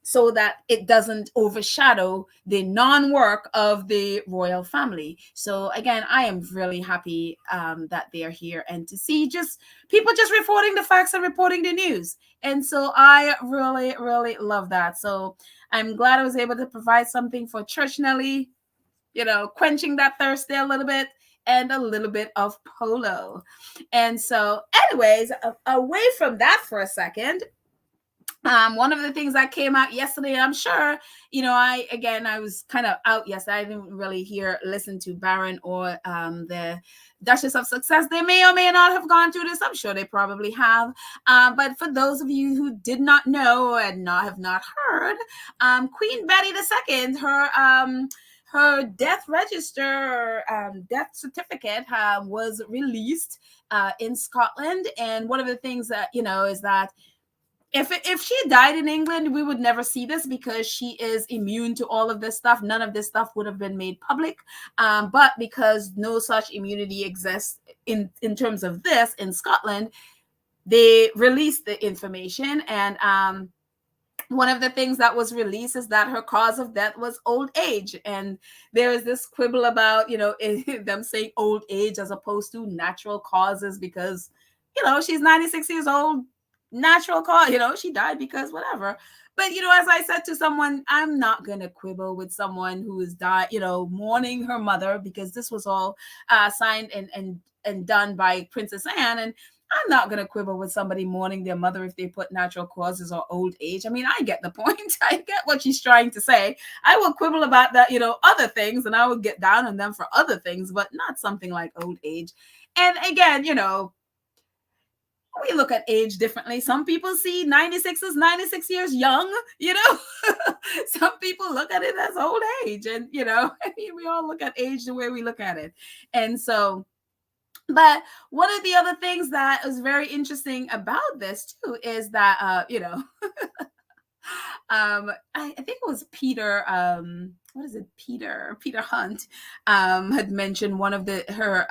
so that it doesn't overshadow the non-work of the royal family. So again, I am really happy that they are here and to see just people just reporting the facts and reporting the news. And so I really, really love that. So I'm glad I was able to provide something for Church Nelly, quenching that thirst there a little bit, and a little bit of polo. And so anyways, away from that for a second, one of the things that came out yesterday, I'm sure, I was kind of out yesterday. I didn't really listen to Baron or the Duchess of Success. They may or may not have gone through this. I'm sure they probably have. But for those of you who did not know and have not heard, Queen Betty II, her death register, death certificate was released in Scotland. And one of the things that, is that if she died in England, we would never see this because she is immune to all of this stuff. None of this stuff would have been made public. But because no such immunity exists in terms of this in Scotland, they released the information. And one of the things that was released is that her cause of death was old age. And there is this quibble about, them saying old age as opposed to natural causes because, she's 96 years old. Natural cause, she died because whatever. But as I said to someone, I'm not gonna quibble with someone who is died, mourning her mother, because this was all signed and done by Princess Anne. And I'm not gonna quibble with somebody mourning their mother if they put natural causes or old age. I mean, I get the point. I get what she's trying to say. I will quibble about that, other things, and I will get down on them for other things, but not something like old age. And again, we look at age differently. Some people see 96 as 96 years young, Some people look at it as old age. And, we all look at age the way we look at it. And so, but one of the other things that is very interesting about this too is that, I think it was Peter, what is it? Peter Hunt, had mentioned one of her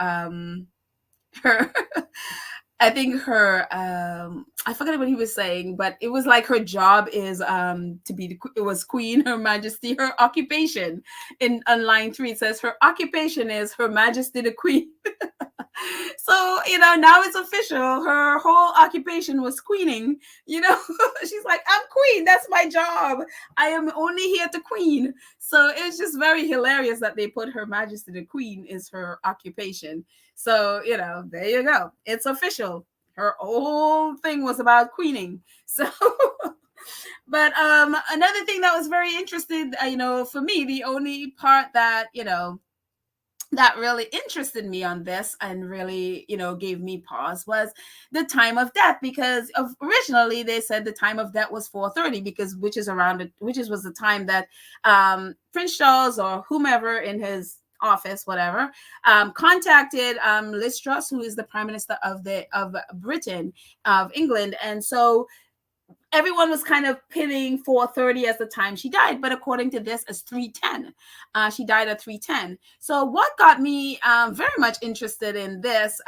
I think her, I forget what he was saying, but it was like her job is it was Queen, Her Majesty, her occupation. On line 3, it says her occupation is Her Majesty the Queen. So, now it's official. Her whole occupation was queening, She's like, I'm queen. That's my job. I am only here to queen. So it's just very hilarious that they put Her Majesty the Queen is her occupation. So, there you go. It's official. Her whole thing was about queening. So, but another thing that was very interesting, for me, the only part that, that really interested me on this and really, gave me pause was the time of death, because originally they said the time of death was 4:30, because which was the time that Prince Charles or whomever in his office, whatever, contacted Liz Truss, who is the Prime Minister of Britain, of England. And so everyone was kind of pinning 4:30 as the time she died, but according to this, it's 3:10. She died at 3:10. So what got me very much interested in this,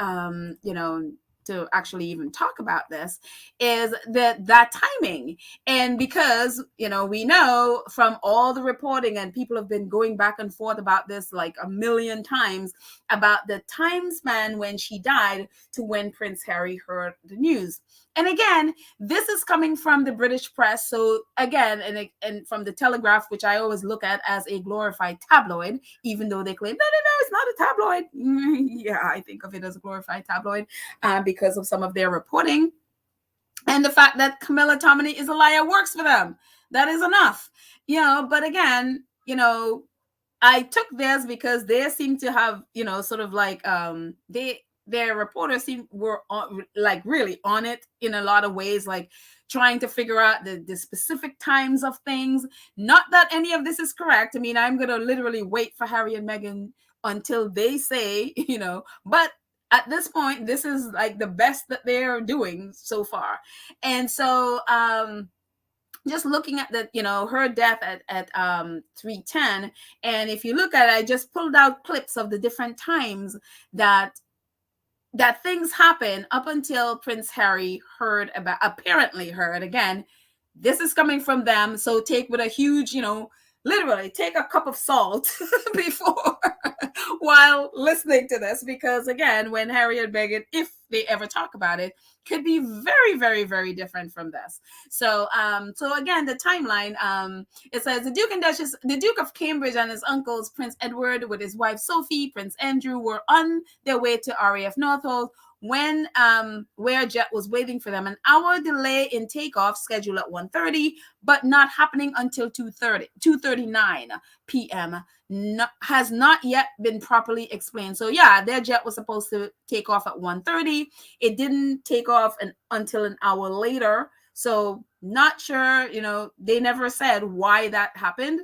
to actually even talk about this, is that timing. And because we know from all the reporting, and people have been going back and forth about this like a million times, about the time span when she died to when Prince Harry heard the news. And again, this is coming from the British press. So again, and from the Telegraph, which I always look at as a glorified tabloid, even though they claim, no, it's not a tabloid. Yeah, I think of it as a glorified tabloid because of some of their reporting. And the fact that Camilla Tominey is a liar works for them. That is enough. But again, I took this because they seem to have, sort of like their reporters were like really on it in a lot of ways, like trying to figure out the specific times of things. Not that any of this is correct. I mean, I'm going to literally wait for Harry and Meghan until they say, but at this point, this is like the best that they're doing so far. And so, just looking at her death at 3:10, and if you look at it, I just pulled out clips of the different times that things happen up until Prince Harry apparently heard. Again, this is coming from them, so take with a huge, literally take a cup of salt before while listening to this, because again, when Harry and Meghan, if they ever talk about it, could be very, very, very different from this. So again, the timeline, it says the Duke of Cambridge and his uncles, Prince Edward with his wife Sophie, Prince Andrew, were on their way to RAF Northolt when where jet was waiting for them. An hour delay in takeoff scheduled at 1:30, but not happening until 2:39 p.m. Has not yet been properly explained. So yeah, their jet was supposed to take off at 1:30. It didn't take off until an hour later. So not sure, they never said why that happened.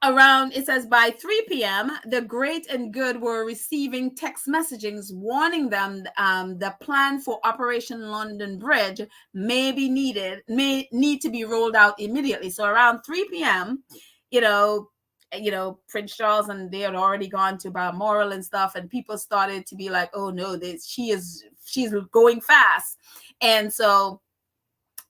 Around, it says, by 3 p.m., the great and good were receiving text messagings warning them the plan for Operation London Bridge may need to be rolled out immediately. So around 3 p.m., Prince Charles and they had already gone to Balmoral and stuff, and people started to be like, oh no, she's going fast. And so,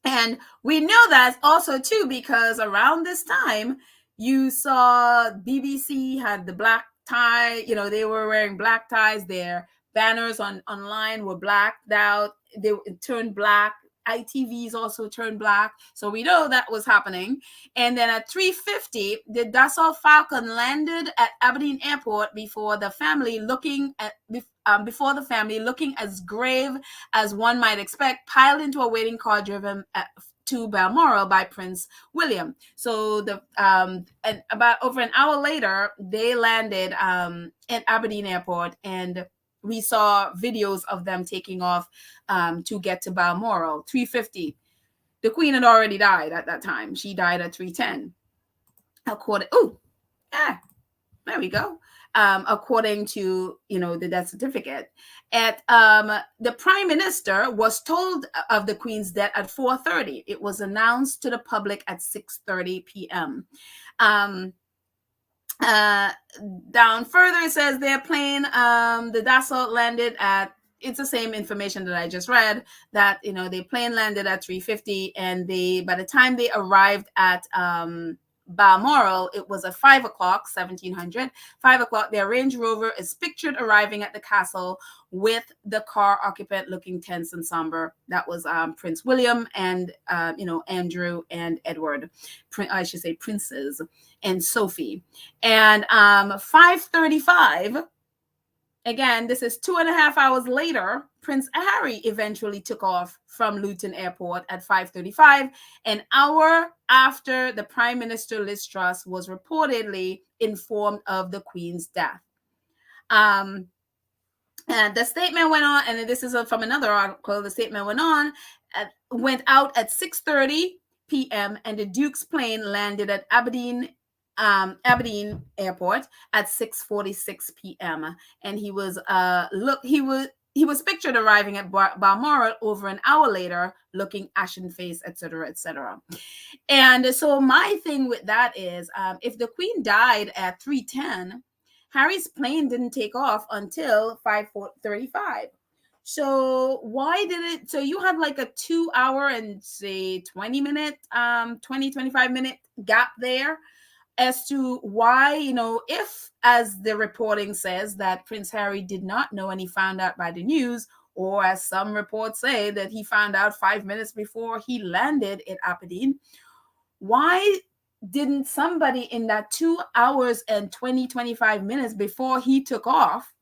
and we know that also too, because around this time, you saw BBC had the black tie, they were wearing black ties. Their banners online were blacked out. They turned black. ITVs also turned black. So we know that was happening. And then at 3:50, the Dassault Falcon landed at Aberdeen Airport before the family looking as grave as one might expect, piled into a waiting car driven to Balmoral by Prince William. So and about over an hour later, they landed at Aberdeen Airport, and we saw videos of them taking off to get to Balmoral. 3:50. The Queen had already died at that time. She died at 3:10. There we go. According to the death certificate. The Prime Minister was told of the Queen's death at 4:30. It was announced to the public at 6:30 p.m. Down further, it says their plane, the Dassault landed at. It's the same information that I just read. That the plane landed at 3:50, and by the time they arrived at Balmoral, it was at 5 o'clock, 1700. 5 o'clock, their Range Rover is pictured arriving at the castle with the car occupant looking tense and somber. That was Prince William and Andrew and Edward. I should say princes, and Sophie. And 5:35. Again, this is 2.5 hours later. Prince Harry eventually took off from Luton Airport at 5:35, an hour after the Prime Minister Liz Truss was reportedly informed of the Queen's death. And the statement went on, and this is from another article. The statement went out at 6:30 p.m. and the Duke's plane landed at Aberdeen Airport at 6:46 p.m. And he was pictured arriving at Balmoral over an hour later, looking ashen-faced, etc., etc. And so my thing with that is, if the Queen died at 3:10. Harry's plane didn't take off until 5:35. So why did it? So you had like a 2 hour and say 20-minute, 25-minute gap there as to why, if, as the reporting says, that Prince Harry did not know and he found out by the news, or as some reports say that he found out 5 minutes before he landed at Aberdeen, why didn't somebody in that 2 hours and 25 minutes before he took off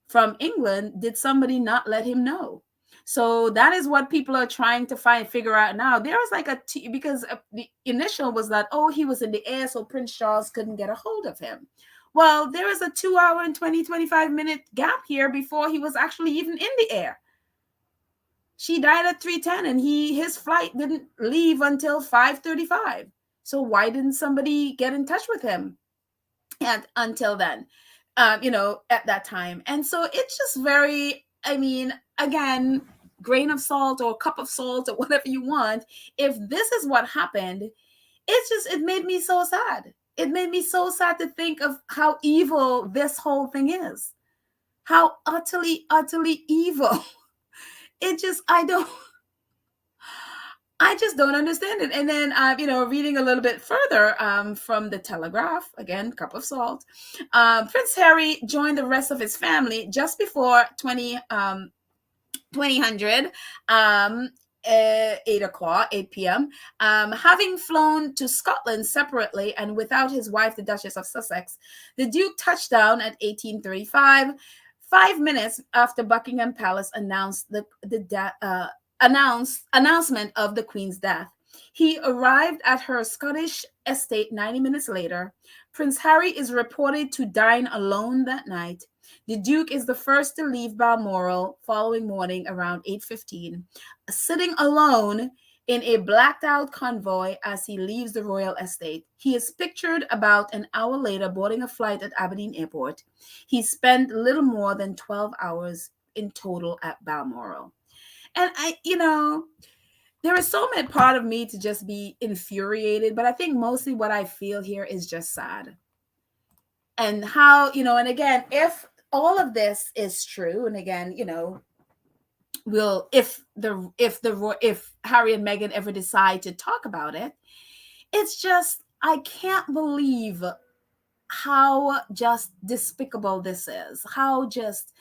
from England, did somebody not let him know? So that is what people are trying to figure out now. There was like because the initial was that, he was in the air, so Prince Charles couldn't get a hold of him. Well, there is a 2 hour and 25 minute gap here before he was actually even in the air. She died at 3:10 and his flight didn't leave until 5:35. So why didn't somebody get in touch with him until then, at that time? And so it's just very, again, grain of salt or cup of salt or whatever you want. If this is what happened, it made me so sad. It made me so sad to think of how evil this whole thing is. How utterly, utterly evil. I just don't understand it. And then, reading a little bit further from the Telegraph, again, cup of salt, Prince Harry joined the rest of his family just before 2000, 8 p.m., having flown to Scotland separately and without his wife, the Duchess of Sussex. The Duke touched down at 18:35, 5 minutes after Buckingham Palace announced announcement of the Queen's death. He arrived at her Scottish estate 90 minutes later. Prince Harry is reported to dine alone that night. The Duke is the first to leave Balmoral following morning around 8:15, sitting alone in a blacked-out convoy as he leaves the royal estate. He is pictured about an hour later boarding a flight at Aberdeen Airport. He spent little more than 12 hours in total at Balmoral. And there is so much part of me to just be infuriated, but I think mostly what I feel here is just sad. And how, and again, if all of this is true, and again, if Harry and Meghan ever decide to talk about it, it's just, I can't believe how just despicable this is. How just,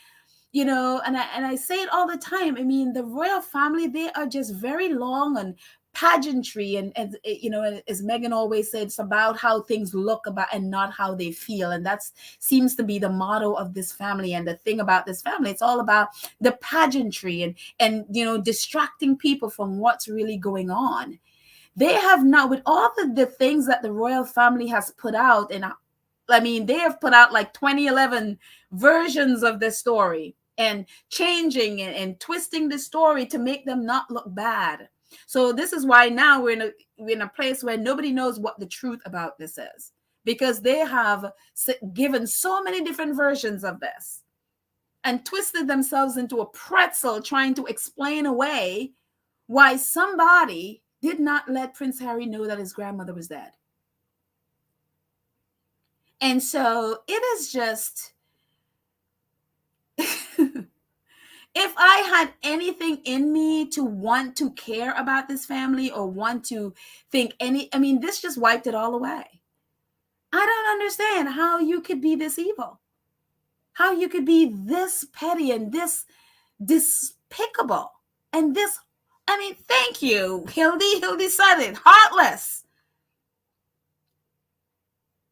and I say it all the time. The royal family, they are just very long on pageantry, and as Meghan always said, it's about how things look about and not how they feel. And that seems to be the motto of this family. And the thing about this family, it's all about the pageantry and distracting people from what's really going on. They have not, with all the things that the royal family has put out, and they have put out like 2011 versions of this story, and changing and twisting the story to make them not look bad. So this is why now we're in a place where nobody knows what the truth about this is, because they have given so many different versions of this and twisted themselves into a pretzel trying to explain away why somebody did not let Prince Harry know that his grandmother was dead. And so it is just, if I had anything in me to want to care about this family or want to think this just wiped it all away. I don't understand how you could be this evil, how you could be this petty and this despicable and this, thank you, Hildy said it, heartless.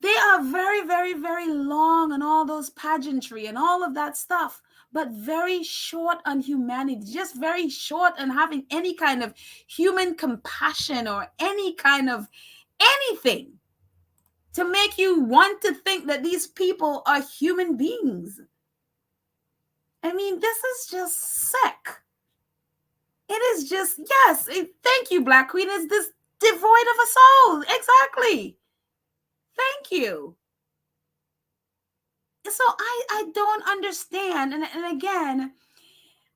They are very, very, very long and all those pageantry and all of that stuff, but very short on humanity, just very short on having any kind of human compassion or any kind of anything to make you want to think that these people are human beings. I mean, this is just sick. It is just, yes, thank you, Black Queen. It's this devoid of a soul. Exactly. Thank you. So I don't understand. And again,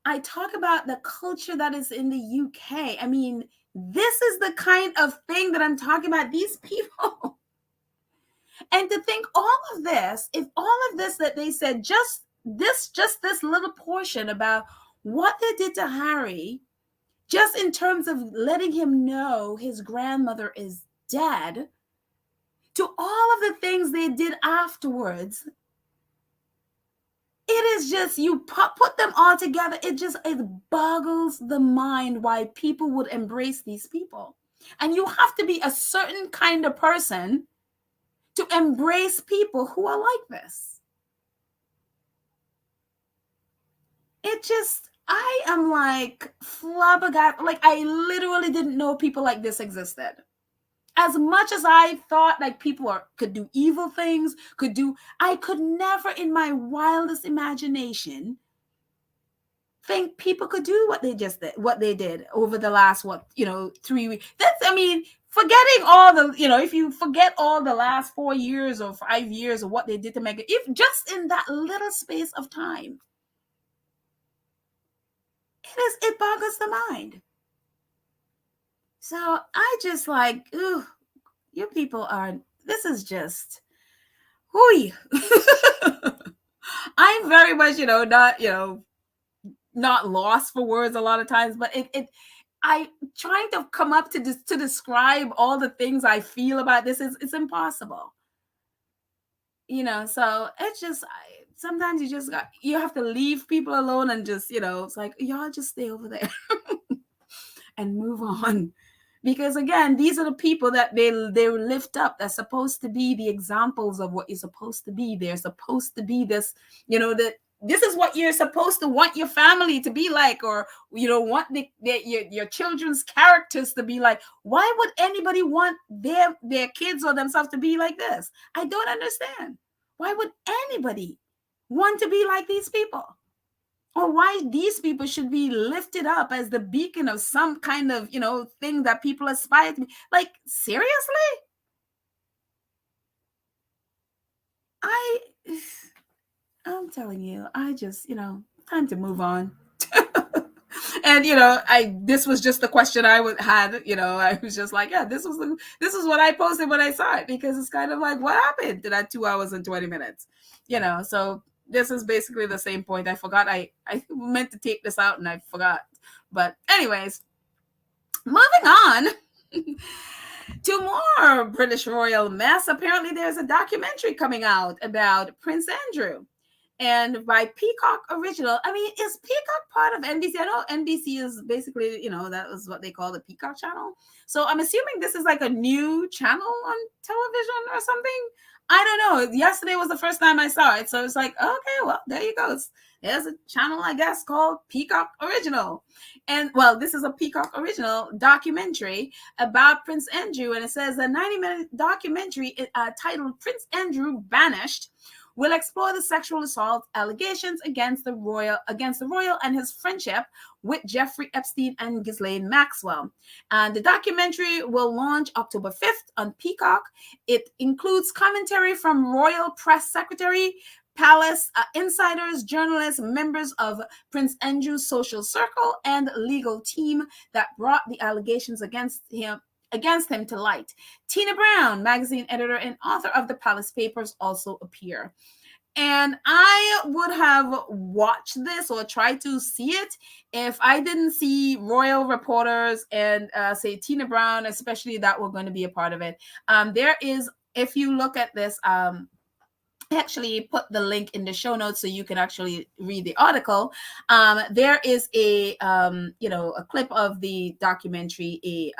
I talk about the culture that is in the UK. I mean, this is the kind of thing that I'm talking about. These people. And to think all of this, if all of this that they said, just this little portion about what they did to Harry, just in terms of letting him know his grandmother is dead, to all of the things they did afterwards, it is just, you put them all together, it boggles the mind why people would embrace these people. And you have to be a certain kind of person to embrace people who are like this. It just, I am like flabbergasted. Like, I literally didn't know people like this existed. As much as I thought like people could do evil things, I could never in my wildest imagination think people could do what they did over the last 3 weeks. I mean, forgetting all the, if you forget all the last 4 years or 5 years of what they did to Meghan, if just in that little space of time, it boggles the mind. So I just like, ooh, you people this is just, whoo. I'm very much, not lost for words a lot of times, but I trying to come up to describe all the things I feel about this it's impossible. So it's just, sometimes you have to leave people alone and just, it's like, y'all just stay over there and move on. Because again, these are the people that they lift up. They're supposed to be the examples of what you're supposed to be. They're supposed to be this, that this is what you're supposed to want your family to be like, or want your children's characters to be like. Why would anybody want their kids or themselves to be like this? I don't understand. Why would anybody want to be like these people? Or why these people should be lifted up as the beacon of some kind of, thing that people aspire to be. Like, seriously? I'm telling you, I just, time to move on. And this was just the question I had. I was just like, yeah, this is what I posted when I saw it, because it's kind of like, what happened to that 2 hours and 20 minutes? So this is basically the same point. I forgot I meant to take this out and I forgot. But anyways, moving on to more British royal mess. Apparently there's a documentary coming out about Prince Andrew, and by Peacock Original. I mean, is Peacock part of NBC? I know NBC is basically, that was what they call the Peacock channel. So I'm assuming this is like a new channel on television or something. I don't know. Yesterday was the first time I saw it. So it's like, okay, well, there you go. There's a channel, I guess, called Peacock Original. And, well, this is a Peacock Original documentary about Prince Andrew. And it says a 90-minute documentary titled Prince Andrew Banished will explore the sexual assault allegations against the royal and his friendship with Jeffrey Epstein and Ghislaine Maxwell. And the documentary will launch October 5th on Peacock. It includes commentary from Royal Press Secretary, Palace insiders, journalists, members of Prince Andrew's social circle, and legal team that brought the allegations against him to light. Tina Brown, magazine editor and author of the Palace Papers, also appear. And I would have watched this or tried to see it if I didn't see royal reporters and say Tina Brown, especially, that were going to be a part of it. There is, if you look at this, I actually put the link in the show notes so you can actually read the article. There is a clip of the documentary, a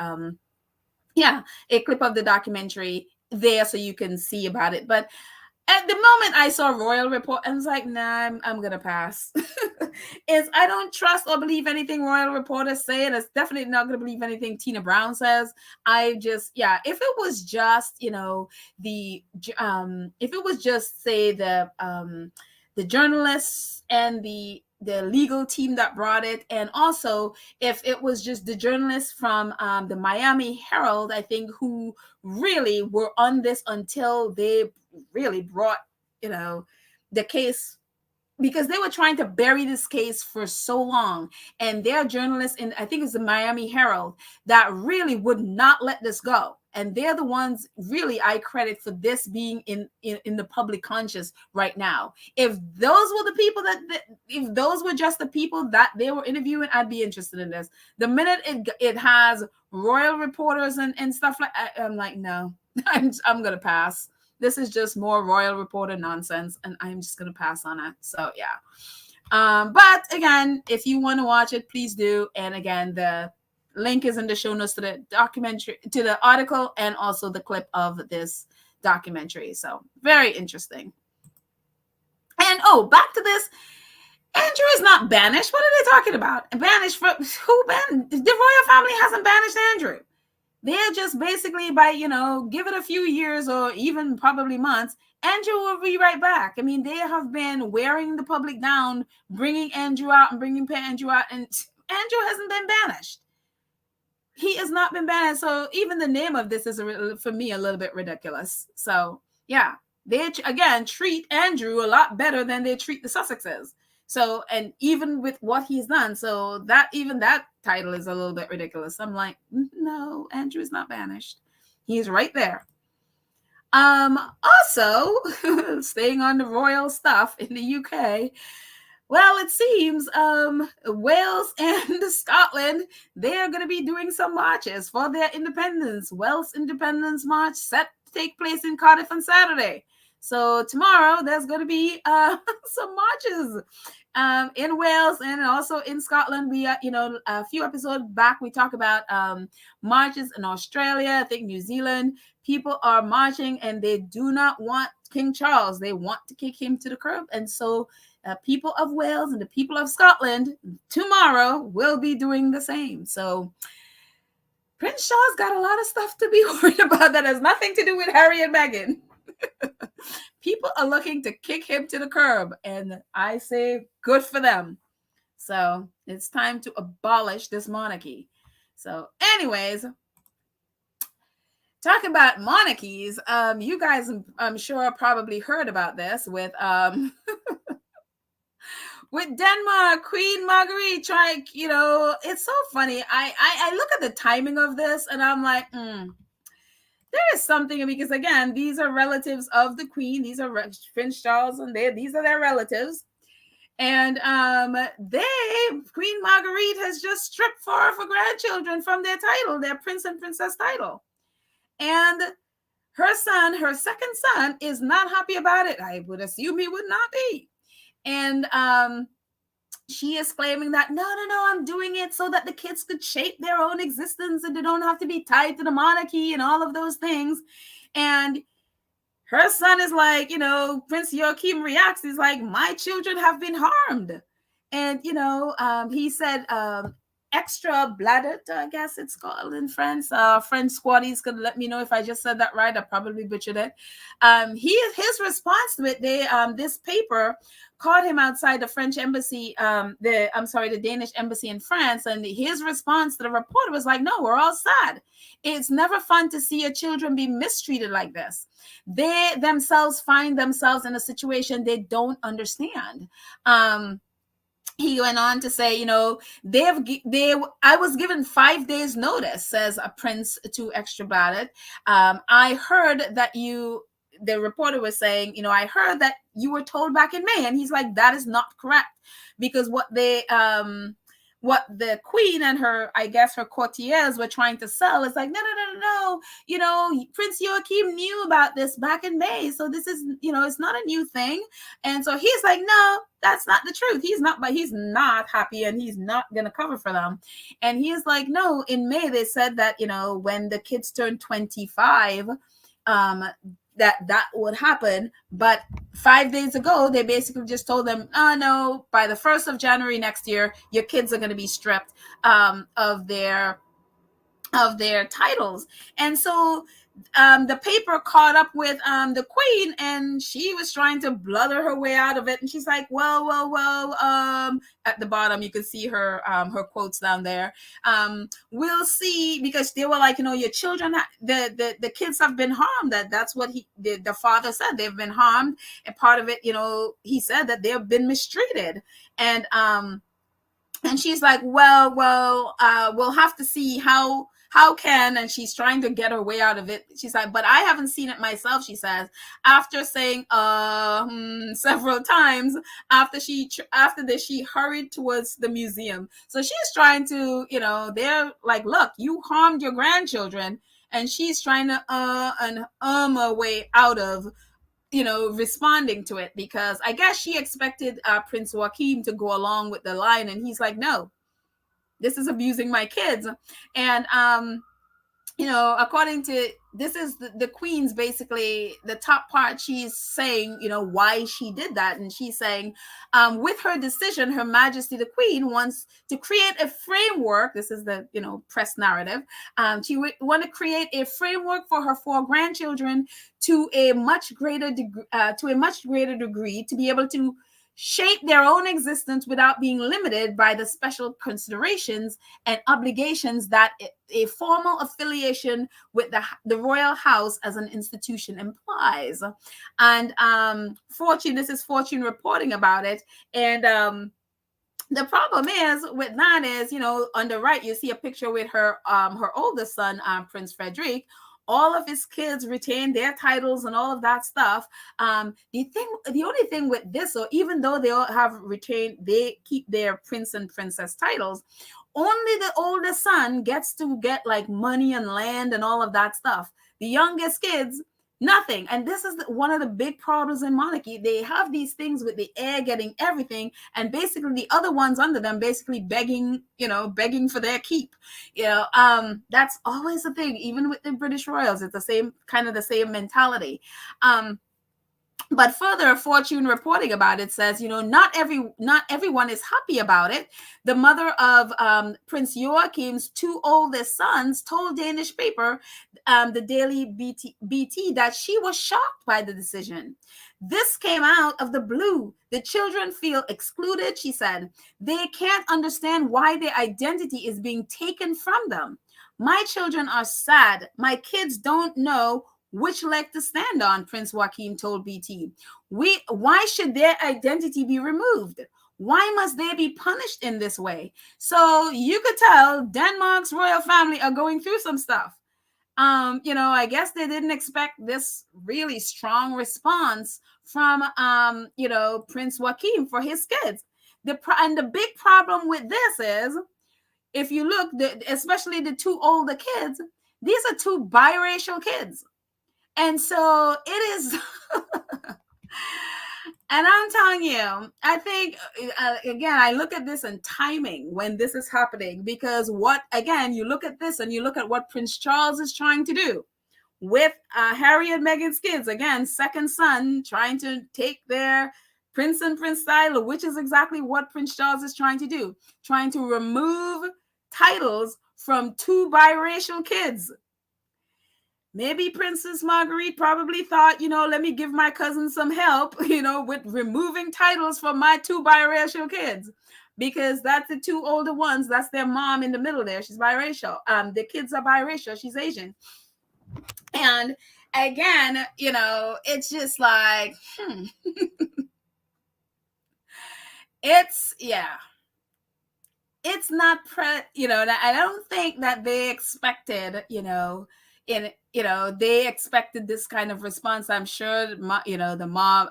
clip of the documentary there so you can see about it. But at the moment I saw Royal Report, I was like, nah, I'm gonna pass. I don't trust or believe anything Royal Reporters say, and it's definitely not gonna believe anything Tina Brown says. I just, yeah, if it was just, if it was just, say, the journalists and the legal team that brought it, and also if it was just the journalists from the Miami Herald, I think, who really were on this until they really brought, the case, because they were trying to bury this case for so long, and their journalists in, I think it's the Miami Herald, that really would not let this go, and they're the ones really I credit for this being in the public conscious right now. If those were the people if those were just the people that they were interviewing, I'd be interested in this. The minute it has Royal Reporters and stuff like, I'm like, no, I'm gonna pass. This is just more Royal Reporter nonsense, and I'm just gonna pass on it. So yeah. But again, if you want to watch it, please do. And again, the link is in the show notes to the documentary, to the article, and also the clip of this documentary. So very interesting. And back to this. Andrew is not banished. What are they talking about? Banished for who? The royal family hasn't banished Andrew. They're just basically, by, give it a few years or even probably months, Andrew will be right back. I mean, they have been wearing the public down, bringing Andrew out and bringing Andrew out, and Andrew hasn't been banished. He has not been banished. So even the name of this is, for me, a little bit ridiculous. So yeah, they, again, treat Andrew a lot better than they treat the Sussexes. So, and even with what he's done, so that even that title is a little bit ridiculous. I'm like, no, Andrew is not banished. He's right there. Also, staying on the royal stuff in the UK, well, it seems Wales and Scotland, they are going to be doing some marches for their independence. Wales Independence March set to take place in Cardiff on Saturday. So tomorrow there's going to be some marches in Wales and also in Scotland. We, a few episodes back, we talked about marches in Australia, I think New Zealand. People are marching and they do not want King Charles. They want to kick him to the curb. And so people of Wales and the people of Scotland tomorrow will be doing the same. So Prince Charles got a lot of stuff to be worried about that has nothing to do with Harry and Meghan. People are looking to kick him to the curb, and I say good for them. So it's time to abolish this monarchy. So anyways, talking about monarchies, you guys, I'm sure, probably heard about this with with Denmark, Queen Marguerite trying, it's so funny. I look at the timing of this and I'm like, there is something, because again, these are relatives of the Queen. These are Prince Charles, and these are their relatives. And Queen Marguerite has just stripped 4 of her grandchildren from their title, their prince and princess title. And her second son, is not happy about it. I would assume he would not be. And she is claiming that, no, I'm doing it so that the kids could shape their own existence and they don't have to be tied to the monarchy and all of those things. And her son is like, Prince Joachim reacts. He's like, my children have been harmed. And, he said, extra blooded, I guess it's called in France. French squaddies could let me know if I just said that right. I probably butchered it. His response to it, this paper caught him outside the French embassy, the Danish embassy in France, and his response to the reporter was like, no, we're all sad. It's never fun to see your children be mistreated like this. They themselves find themselves in a situation they don't understand. He went on to say, I was given 5 days notice, says a prince to Extra Bladet. I heard that the reporter was saying, I heard that you were told back in May. And he's like, that is not correct, because what the Queen and her courtiers were trying to sell is like, no. Prince Joachim knew about this back in May. So this is, it's not a new thing. And so he's like, no, that's not the truth. He's not happy, and he's not going to cover for them. And he is like, no, in May, they said that, when the kids turned 25, um, that would happen. But 5 days ago, they basically just told them, oh no, by the 1st of January next year, your kids are going to be stripped of their titles. And so the paper caught up with the queen, and she was trying to blubber her way out of it. And she's like, well, at the bottom you can see her quotes down there. We'll see, because they were like, your children, the kids have been harmed. That's what the father said. They've been harmed, and part of it, he said that they've been mistreated. And she's like, well, we'll have to see how can, and she's trying to get her way out of it. She's like, but I haven't seen it myself, she says, after saying several times. After this, she hurried towards the museum. So she's trying to, they're like, look, you harmed your grandchildren, and she's trying to her way out of responding to it, because I guess she expected Prince Joachim to go along with the line, and he's like, no, this is abusing my kids. And according to, this is the queen's, basically the top part, she's saying why she did that. And she's saying, with her decision, Her Majesty the Queen wants to create a framework. This is the press narrative. She want to create a framework for her 4 grandchildren to a much greater degree to be able to shape their own existence without being limited by the special considerations and obligations that a formal affiliation with the royal house as an institution implies. And this is Fortune reporting about it. And the problem is with that is, on the right, you see a picture with her oldest son, Prince Frederick. All of his kids retain their titles and all of that stuff. The only thing with this, or even though they all have retained, they keep their prince and princess titles, only the oldest son gets to get like money and land and all of that stuff. The youngest kids, nothing. And this is one of the big problems in monarchy. They have these things with the heir getting everything, and basically the other ones under them basically begging for their keep. That's always the thing. Even with the British royals, it's the same mentality. But further, Fortune reporting about it says, not everyone is happy about it. The mother of Prince Joachim's 2 oldest sons told Danish paper, the Daily BT, that she was shocked by the decision. This came out of the blue. The children feel excluded, she said. They can't understand why their identity is being taken from them. My children are sad. My kids don't know which leg to stand on, Prince Joachim told BT. Why should their identity be removed? Why must they be punished in this way? So you could tell Denmark's royal family are going through some stuff. I guess they didn't expect this really strong response from, Prince Joachim for his kids. And the big problem with this is, if you look, especially the 2 older kids, these are 2 biracial kids. And so it is, and I'm telling you, I think, again, I look at this in timing when this is happening, because you look at this and you look at what Prince Charles is trying to do with Harry and Meghan's kids. Again, second son trying to take their prince and prince title, which is exactly what Prince Charles is trying to do, trying to remove titles from 2 biracial kids. Maybe Princess Marguerite probably thought, let me give my cousin some help, with removing titles from my 2 biracial kids, because that's the 2 older ones. That's their mom in the middle there. She's biracial. The kids are biracial. She's Asian. And again, it's just like, it's not I don't think that they expected, they expected this kind of response. I'm sure, the mom,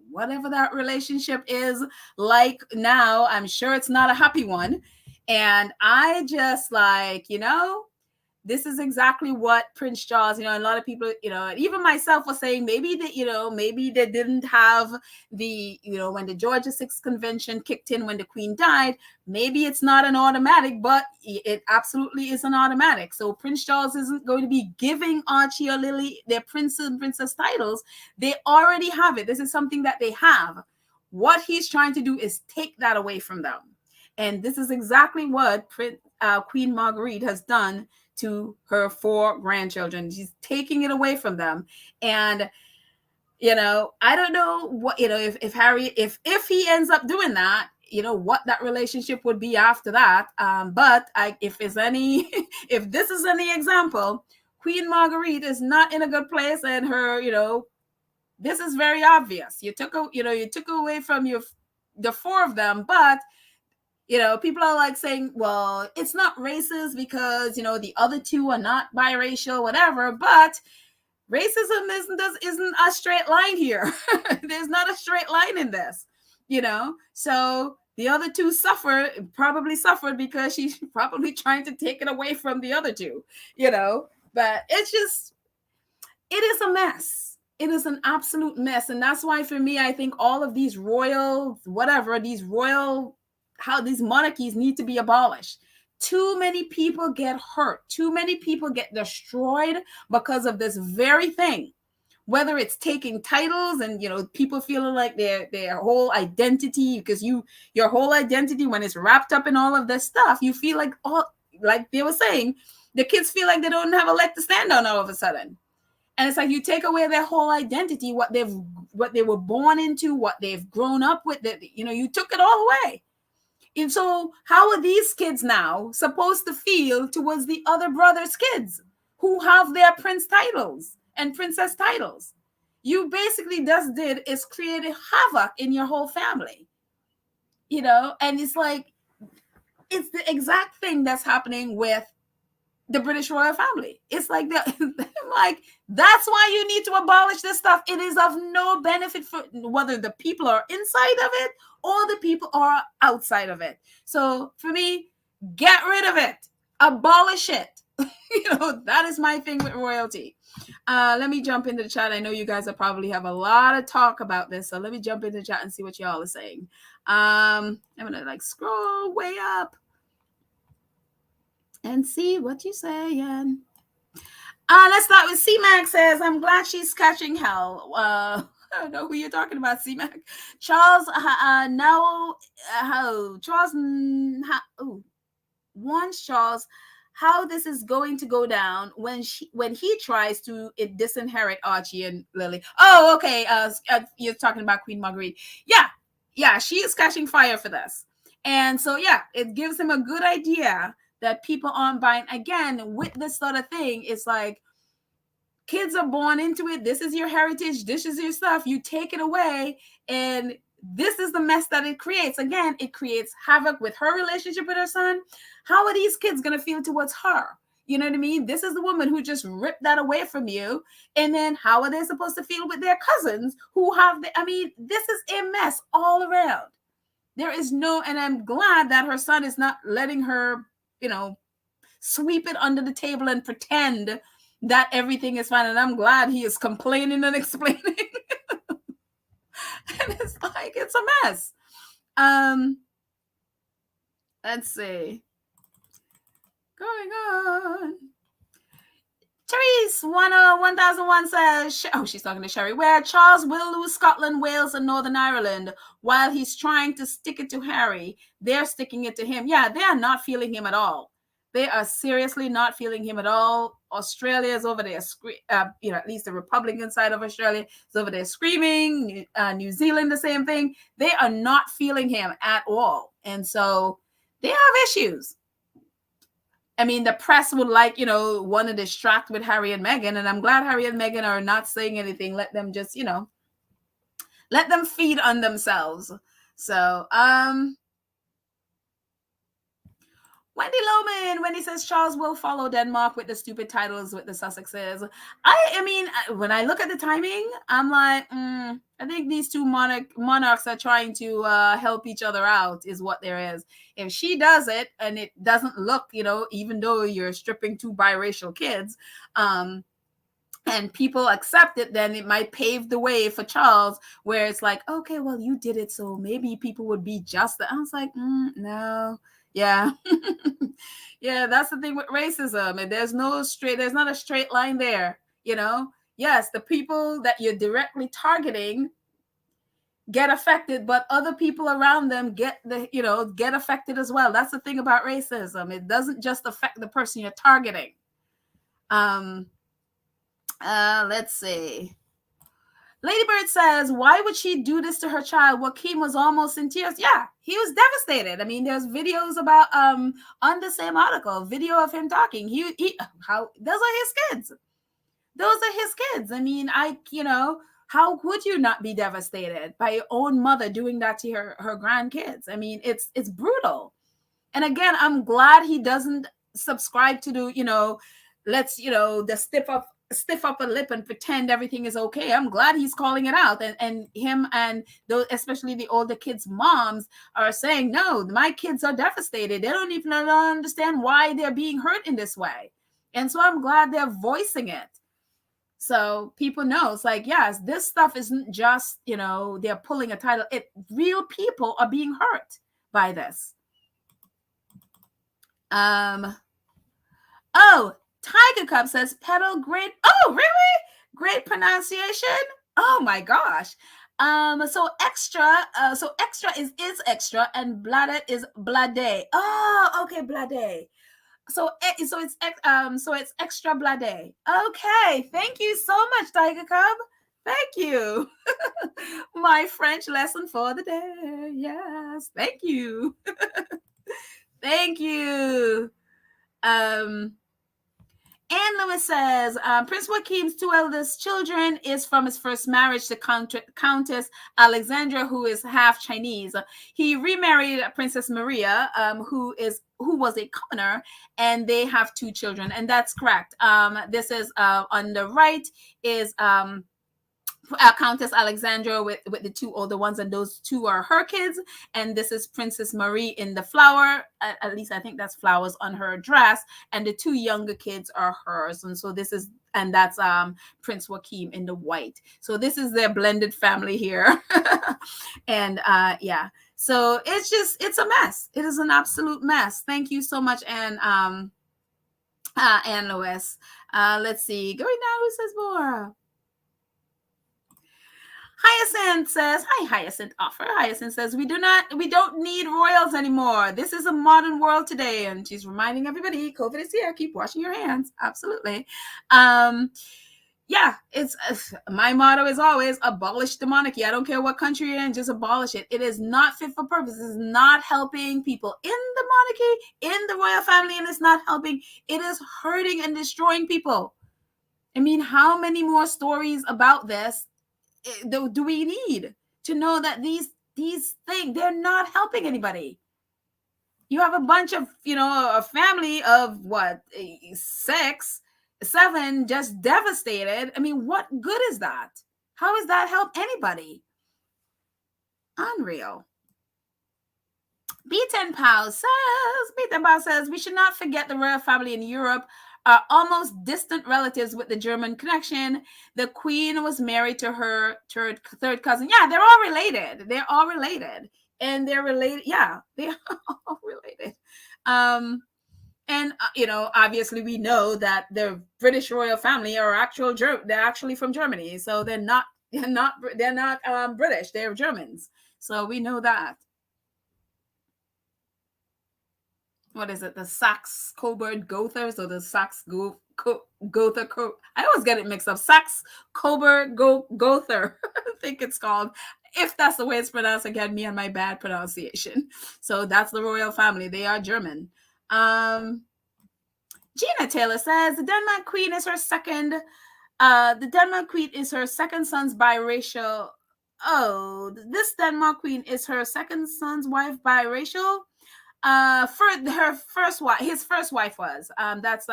whatever that relationship is like now, I'm sure it's not a happy one. And I just like, this is exactly what Prince Charles, a lot of people, and even myself was saying maybe that, maybe they didn't have the, when the Georgia 6 convention kicked in when the Queen died, maybe it's not an automatic, but it absolutely is an automatic. So Prince Charles isn't going to be giving Archie or Lily their prince and princess titles. They already have it. This is something that they have. What he's trying to do is take that away from them. And this is exactly what Queen Marguerite has done to her 4 grandchildren. She's taking it away from them. And, I don't know what, if Harry, if he ends up doing that, what that relationship would be after that. But if there's any, if this is any example, Queen Marguerite is not in a good place, and her, this is very obvious. You took away from the 4 of them, but people are like saying, well, it's not racist because, the other 2 are not biracial, whatever, but racism isn't a straight line here. There's not a straight line in this, so the other 2 probably suffered because she's probably trying to take it away from the other 2, but it is a mess. It is an absolute mess. And that's why, for me, I think all of these how these monarchies need to be abolished. Too many people get hurt. Too many people get destroyed because of this very thing. Whether it's taking titles and, people feeling like their whole identity, because your whole identity, when it's wrapped up in all of this stuff, you feel like, like they were saying, the kids feel like they don't have a leg to stand on all of a sudden. And it's like you take away their whole identity, what they were born into, what they've grown up with, you took it all away. And so how are these kids now supposed to feel towards the other brother's kids who have their prince titles and princess titles? You basically just did is created havoc in your whole family, and it's like, it's the exact thing that's happening with the British royal family. It's like like, that's why you need to abolish this stuff. It is of no benefit for whether the people are inside of it or the people are outside of it. So for me, get rid of it, abolish it. That is my thing with royalty. Let me jump into the chat. I know you guys will probably have a lot of talk about this, so let me jump into the chat and see what y'all are saying. I'm gonna scroll way up and see what you say. Let's start with C-Mac says, I'm glad she's catching hell. I don't know who you're talking about, C-Mac. Charles, warns Charles how this is going to go down when he tries to disinherit Archie and Lily. Oh, okay. You're talking about Queen Marguerite. Yeah, she is catching fire for this. And so, yeah, it gives him a good idea that people aren't buying. Again, with this sort of thing, it's like kids are born into it. This is your heritage. This is your stuff. You take it away, and this is the mess that it creates. Again, it creates havoc with her relationship with her son. How are these kids going to feel towards her? You know what I mean? This is the woman who just ripped that away from you. And then how are they supposed to feel with their cousins who have this is a mess all around. There is and I'm glad that her son is not letting her, sweep it under the table and pretend that everything is fine. And I'm glad he is complaining and explaining. And it's like, it's a mess. Let's see. Going on. Charities 1001 says, she's talking to Sherry, where Charles will lose Scotland, Wales, and Northern Ireland while he's trying to stick it to Harry. They're sticking it to him. Yeah, they are not feeling him at all. They are seriously not feeling him at all. Australia is over there, at least the Republican side of Australia is over there screaming. New Zealand, the same thing. They are not feeling him at all. And so they have issues. The press would want to distract with Harry and Meghan, and I'm glad Harry and Meghan are not saying anything. Let them just, let them feed on themselves. So, Wendy Loman, when he says Charles will follow Denmark with the stupid titles with the Sussexes. I mean, when I look at the timing, I'm like, I think these two monarchs are trying to help each other out, is what there is. If she does it and it doesn't look, even though you're stripping two biracial kids, and people accept it, then it might pave the way for Charles, where it's like, okay, well, you did it, so maybe people would be just. I was like, no. Yeah. Yeah, that's the thing with racism. And there's not a straight line there, Yes, the people that you're directly targeting get affected, but other people around them get affected as well. That's the thing about racism. It doesn't just affect the person you're targeting. Let's see. Ladybird says, why would she do this to her child? Joaquin was almost in tears. Yeah, he was devastated. I mean, there's videos about on the same article, video of him talking. How those are his kids. Those are his kids. I mean, how would you not be devastated by your own mother doing that to her grandkids? I mean, it's brutal. And again, I'm glad he doesn't subscribe to the, let's, the stiff upper lip and pretend everything is okay. I'm glad he's calling it out, and him and those, especially the older kids' moms, are saying, no, my kids are devastated. They don't even understand why they're being hurt in this way. And so I'm glad they're voicing it. So people know it's like, yes, this stuff isn't just, they're pulling a title. Real people are being hurt by this. Oh, Tiger Cup says pedal great. Oh, really? Great pronunciation. Oh my gosh. So extra is extra, and blade is blade. Oh, okay, blade. So it's extra blade. Okay, thank you so much, Tiger Cub. Thank you. My French lesson for the day. Yes, thank you. Thank you. Anne Lewis says, Prince Joachim's two eldest children is from his first marriage to Countess Alexandra, who is half Chinese. He remarried Princess Maria, who was a commoner, and they have two children, and that's correct. This is on the right is Countess Alexandra with the two older ones, and those two are her kids. And this is Princess Marie in the flower. At least I think that's flowers on her dress. And the two younger kids are hers. And so that's Prince Joachim in the white. So this is their blended family here. And yeah. So it's a mess. It is an absolute mess. Thank you so much, Anne Lewis. Let's see. Going down, who says more? Hyacinth says, hi, Hyacinth offer. Hyacinth says, we don't need royals anymore. This is a modern world today. And she's reminding everybody, COVID is here. Keep washing your hands. Absolutely. Yeah, it's my motto is always abolish the monarchy. I don't care what country you're in, just abolish it. It is not fit for purpose. It's not helping people in the monarchy, in the royal family, and it's not helping. It is hurting and destroying people. I mean, how many more stories about this do we need to know that these things, they're not helping anybody? You have a bunch of, a family of what, 6, 7, just devastated. I mean, what good is that? How does that help anybody? Unreal. B10 Pal says, we should not forget the royal family in Europe are almost distant relatives with the German connection. The Queen was married to her third cousin. Yeah, they're all related. And they're related. Yeah, they are all related. And obviously we know that the British royal family are they're actually from Germany. So they're not British. They're Germans. So we know that. What is it? The Saxe Coburg Gothers or the Saxe Gother? I always get it mixed up. Saxe Coburg Gother, I think it's called. If that's the way it's pronounced, again, me and my bad pronunciation. So that's the royal family. They are German. Gina Taylor says the Denmark Queen is her second. The Denmark Queen is her second son's biracial. Oh, this Denmark Queen is her second son's wife biracial. for her first wife, his first wife was that's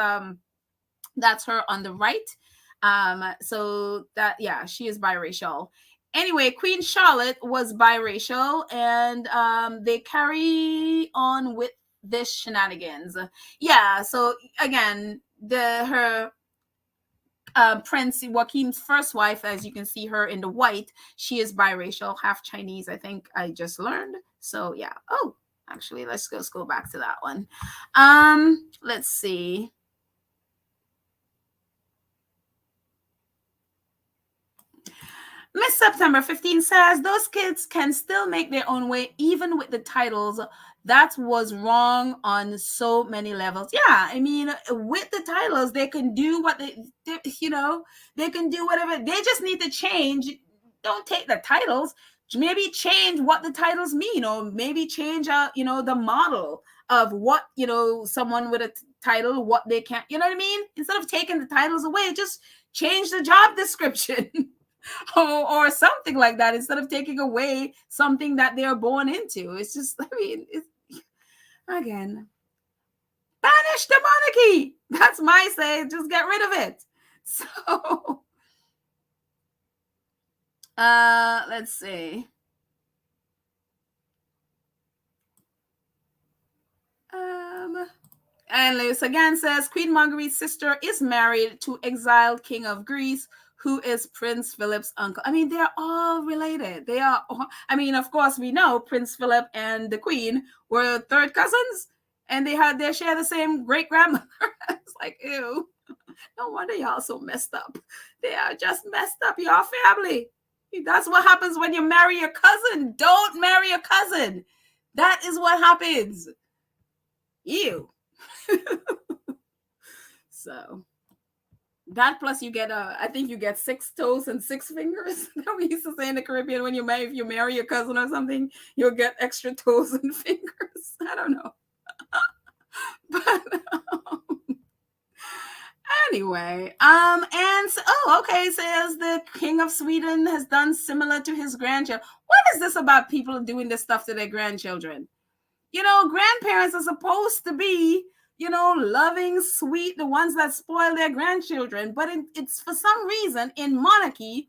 her on the right. So that, yeah, she is biracial. Anyway, Queen Charlotte was biracial, and they carry on with this shenanigans. Yeah, so again, her Prince Joachim's first wife, as you can see her in the white, she is biracial, half Chinese, I think I just learned. So yeah. Oh, actually, let's go back to that one. Let's see. Miss September 15 says those kids can still make their own way even with the titles. That was wrong on so many levels. Yeah, I mean, with the titles, they can do what they can do whatever. They just need to change. Don't take the titles. Maybe change what the titles mean, or maybe change the model of what, someone with a title, what they can't, you know what I mean? Instead of taking the titles away, just change the job description. or something like that, instead of taking away something that they're born into. It's just, I mean, again, banish the monarchy. That's my say. Just get rid of it. So, let's see. And Lewis again says Queen Marguerite's sister is married to exiled King of Greece, who is Prince Philip's uncle. I mean, they're all related. They are, I mean, of course, we know Prince Philip and the Queen were third cousins, and they share the same great grandmother. It's like, ew. No wonder y'all so messed up. They are just messed up. Y'all family. That's what happens when you marry your cousin. Don't marry a cousin. That is what happens. Ew. So that, plus you get I think you get 6 toes and 6 fingers. That we used to say in the Caribbean, when if you marry your cousin or something, you'll get extra toes and fingers. I don't know. But anyway, and okay, says the King of Sweden has done similar to his grandchildren. What is this about people doing this stuff to their grandchildren? Grandparents are supposed to be, loving, sweet, the ones that spoil their grandchildren. But it's for some reason in monarchy,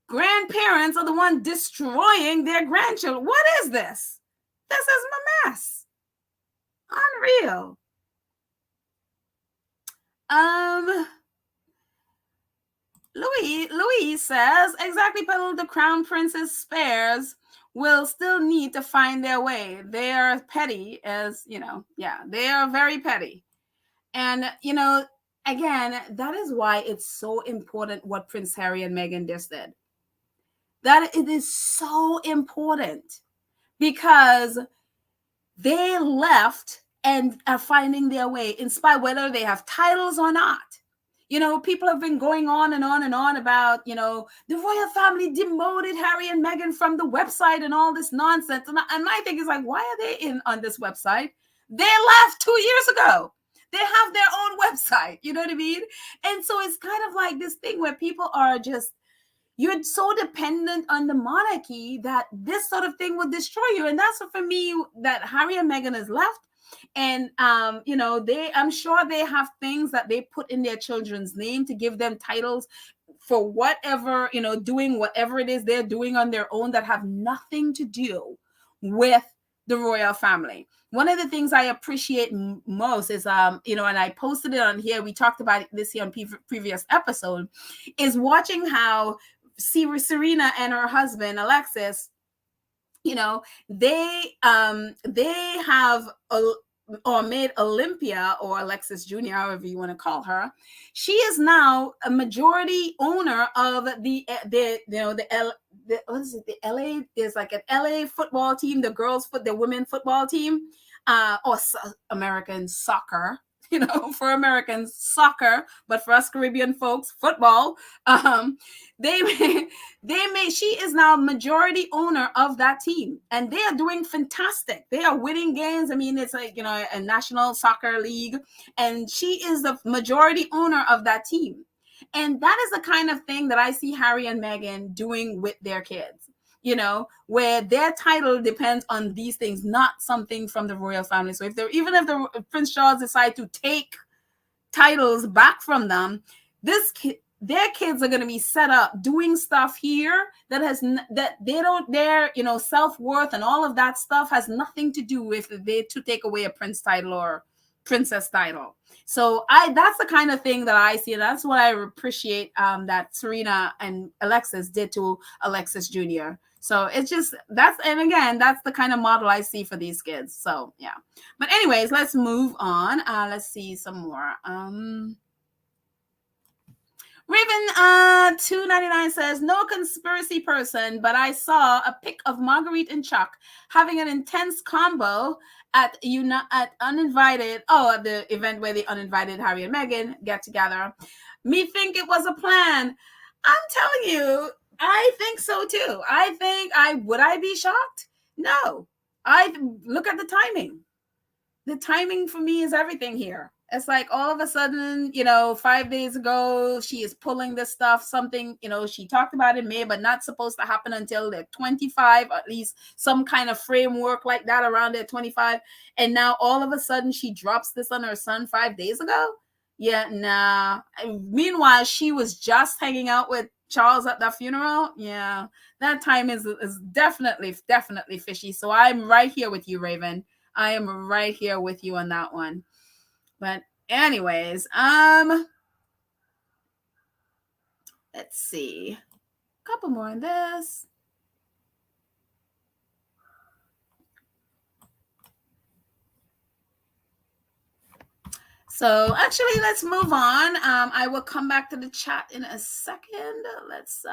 grandparents are the one destroying their grandchildren. What is this? This is a mess. Unreal. Louis says, exactly, Petal, the crown prince's spares will still need to find their way. They are petty, as they are very petty. And again, that is why it's so important what Prince Harry and Meghan just did. That it is so important, because they left and are finding their way, in spite whether they have titles or not. People have been going on and on and on about, the royal family demoted Harry and Meghan from the website and all this nonsense. And my thing is like, why are they on this website? They left 2 years ago. They have their own website. You know what I mean? And so it's kind of like this thing where people are just, you're so dependent on the monarchy that this sort of thing will destroy you. And that's for me, that Harry and Meghan is left. And I'm sure they have things that they put in their children's name to give them titles for whatever, doing whatever it is they're doing on their own that have nothing to do with the royal family. One of the things I appreciate most is, and I posted it on here, we talked about this here on previous episode, is watching how Serena and her husband Alexis, they have or made Olympia, or Alexis Jr., however you want to call her. She is now a majority owner of the LA. There's like an LA football team, the women football team, or American soccer. For Americans, soccer, but for us Caribbean folks, football. She is now majority owner of that team, and they are doing fantastic. They are winning games. I mean, it's like, a national soccer league, and she is the majority owner of that team. And that is the kind of thing that I see Harry and Meghan doing with their kids. where their title depends on these things, not something from the royal family. So if the Prince Charles decide to take titles back from them, their kids are going to be set up doing stuff here that they don't, their self-worth and all of that stuff has nothing to do with they to take away a prince title or princess title. So that's the kind of thing that I see, and that's what I appreciate that Serena and Alexis did to Alexis Jr. So it's just that's the kind of model I see for these kids. So yeah. But anyways, let's move on. Let's see some more. Raven 299 says, no conspiracy person, but I saw a pic of Marguerite and Chuck having an intense combo at uninvited, at the event where the uninvited Harry and Meghan get together. Me think it was a plan. I'm telling you, I think so too. Would I be shocked? No. I look at the timing. The timing for me is everything here. It's like all of a sudden, 5 days ago, she is pulling this stuff, something, she talked about in May, but not supposed to happen until they're 25, at least some kind of framework like that around their 25. And now all of a sudden she drops this on her son 5 days ago. Yeah, nah. Meanwhile, she was just hanging out with Charles at that funeral. Yeah, that time is definitely fishy. So I'm right here with you, Raven. I am right here with you on that one. But anyways, let's see. A couple more on this. So actually, let's move on. I will come back to the chat in a second. Let's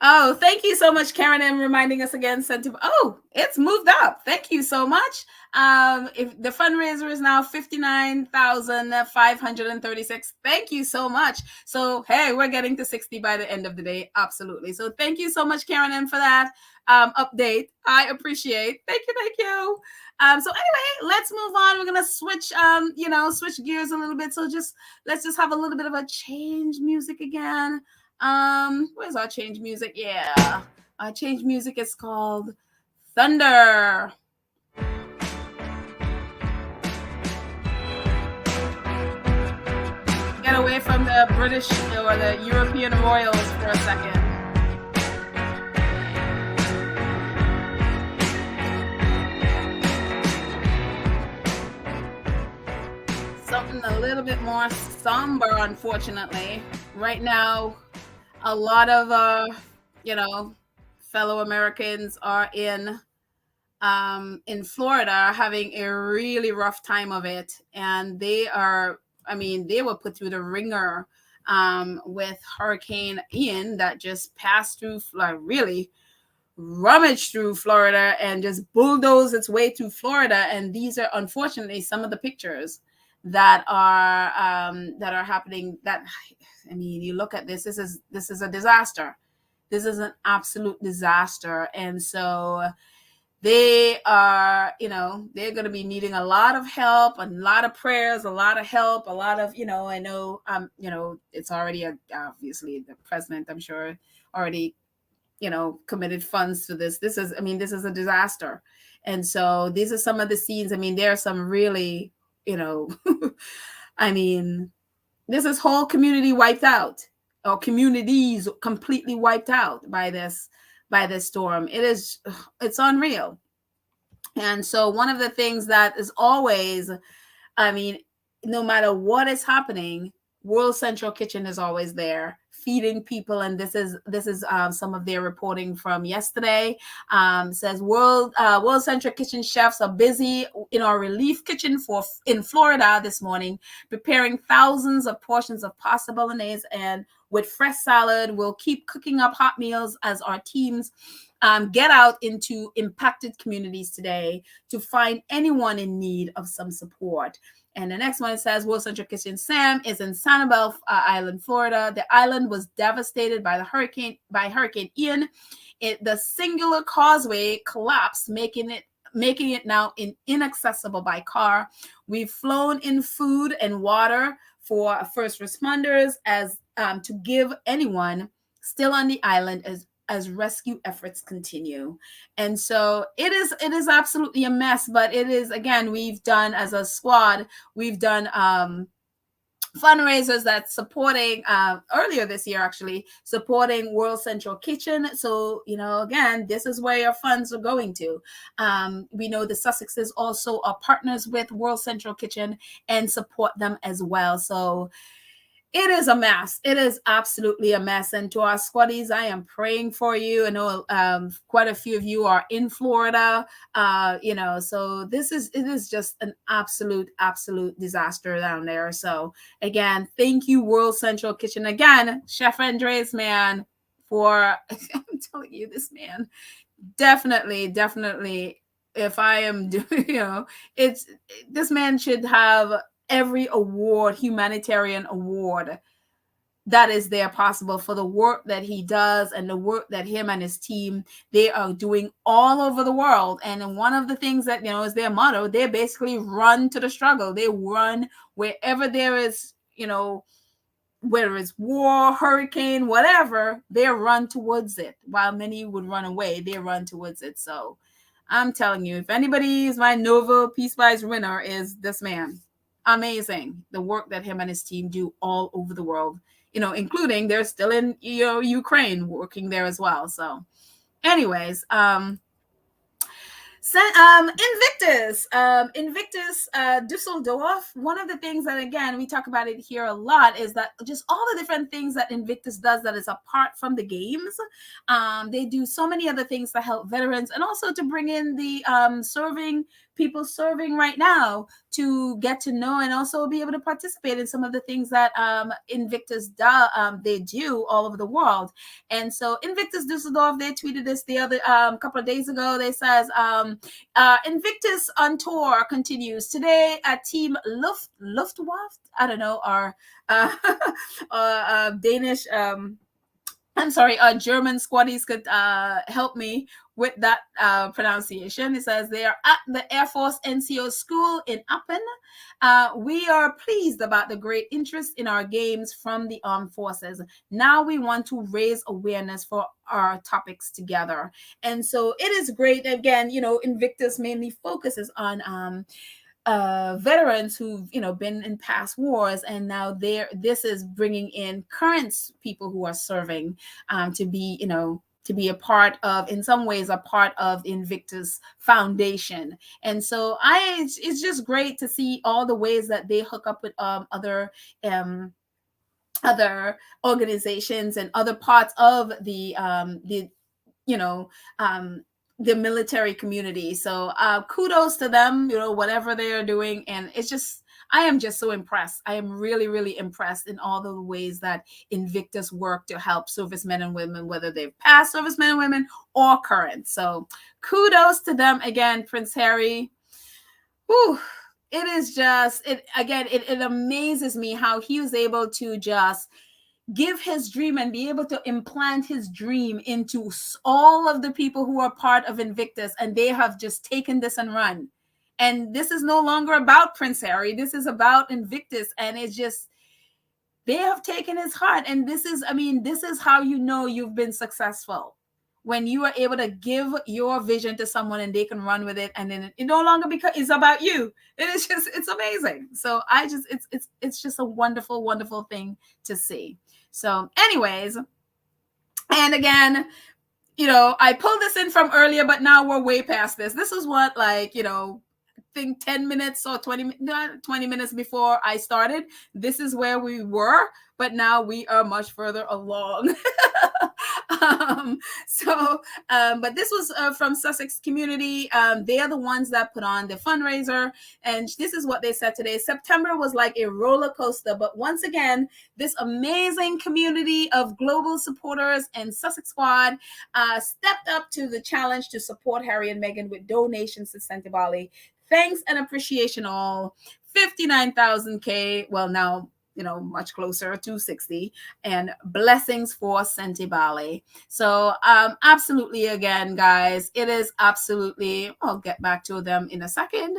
Oh, thank you so much, Karen, and reminding us again. Oh, it's moved up. Thank you so much. If the fundraiser is now 59,536. Thank you so much. So hey, we're getting to 60 by the end of the day. Absolutely. So thank you so much, Karen, for that update. I appreciate. Thank you. So anyway, let's move on. We're gonna switch switch gears a little bit. So let's just have a little bit of a change music again. Where's our change music? Yeah, our change music is called Thunder. Get away from the British or the European royals for a second. Something a little bit more somber, unfortunately. Right now, a lot of fellow Americans are in Florida having a really rough time of it, and they were put through the ringer with Hurricane Ian that just passed through, really rummaged through Florida and just bulldozed its way through Florida. And these are unfortunately some of the pictures that are happening. You look at this. This is a disaster. This is an absolute disaster. And so they are, they're going to be needing a lot of help, a lot of prayers, a lot of help, a lot of, I know, it's already obviously the president, I'm sure, already, committed funds to this. This is a disaster. And so these are some of the scenes. There are some really, this is whole community wiped out, or communities completely wiped out by this storm. It's unreal. And so one of the things that is always, no matter what is happening, World Central Kitchen is always there feeding people. And this is some of their reporting from yesterday. Says World Central Kitchen chefs are busy in our relief kitchen in Florida this morning, preparing thousands of portions of pasta bolognese and with fresh salad. We'll keep cooking up hot meals as our teams get out into impacted communities today to find anyone in need of some support. And the next one says World Central Kitchen Sam is in Sanibel Island, Florida. The island was devastated by Hurricane Ian. The singular causeway collapsed, making making it now inaccessible by car. We've flown in food and water for first responders as to give anyone still on the island as rescue efforts continue. And so it is absolutely a mess, but it is, again, we've done as a squad, we've done fundraisers that's supporting earlier this year, actually supporting World Central Kitchen. So, again, this is where your funds are going to. We know the Sussexes also are partners with World Central Kitchen and support them as well. So it is a mess. It is absolutely a mess. And to our squaddies, I am praying for you. I know quite a few of you are in Florida, so it is just an absolute disaster down there. So again, thank you, World Central Kitchen. Again, Chef Andres, man, for, I'm telling you, this man, definitely, if I am doing, this man should have every award, humanitarian award, that is there possible for the work that he does and the work that him and his team, they are doing all over the world. And one of the things that, is their motto, they basically run to the struggle. They run wherever there is, whether it's war, hurricane, whatever, they run towards it. While many would run away, they run towards it. So I'm telling you, if anybody is my Nobel Peace Prize winner, is this man. Amazing. The work that him and his team do all over the world, including they're still in Ukraine working there as well. So anyways, Invictus Dusseldorf. One of the things that, again, we talk about it here a lot is that just all the different things that Invictus does that is apart from the games. They do so many other things to help veterans and also to bring in the people serving right now to get to know and also be able to participate in some of the things that Invictus they do all over the world. And so Invictus Dusseldorf, they tweeted this the other couple of days ago. They says Invictus on tour continues today at Team Luftwaffe. I don't know, our Danish. I'm sorry, German squaddies could help me with that pronunciation. It says they are at the Air Force NCO school in Appen. We are pleased about the great interest in our games from the armed forces. Now we want to raise awareness for our topics together. And so it is great. Again, Invictus mainly focuses on veterans who've been in past wars, and now this is bringing in current people who are serving to be a part of, in some ways, a part of Invictus Foundation. And so it's just great to see all the ways that they hook up with other organizations and other parts of the military community. So kudos to them, whatever they are doing. And I am just so impressed. I am really, really impressed in all the ways that Invictus work to help servicemen and women, whether they've past servicemen and women or current. So kudos to them again, Prince Harry. Whew. It is just, it amazes me how he was able to just give his dream and be able to implant his dream into all of the people who are part of Invictus, and they have just taken this and run. And this is no longer about Prince Harry. This is about Invictus, and it's just, they have taken his heart. And this is how you've been successful, when you are able to give your vision to someone and they can run with it, and then it no longer it's about you. It's amazing. So it's just a wonderful, wonderful thing to see. So anyways, and again, I pulled this in from earlier, but now we're way past this. This is what, I think 10 minutes or 20 minutes before I started. This is where we were, but now we are much further along. But this was from Sussex Community. They are the ones that put on the fundraiser, and this is what they said today. September was like a roller coaster, but once again, this amazing community of global supporters and Sussex Squad stepped up to the challenge to support Harry and Meghan with donations to Sentebale. Thanks and appreciation all. 59,000K. Well, now much closer to 60. And blessings for Sentebale. So absolutely, again, guys, it is absolutely, I'll get back to them in a second.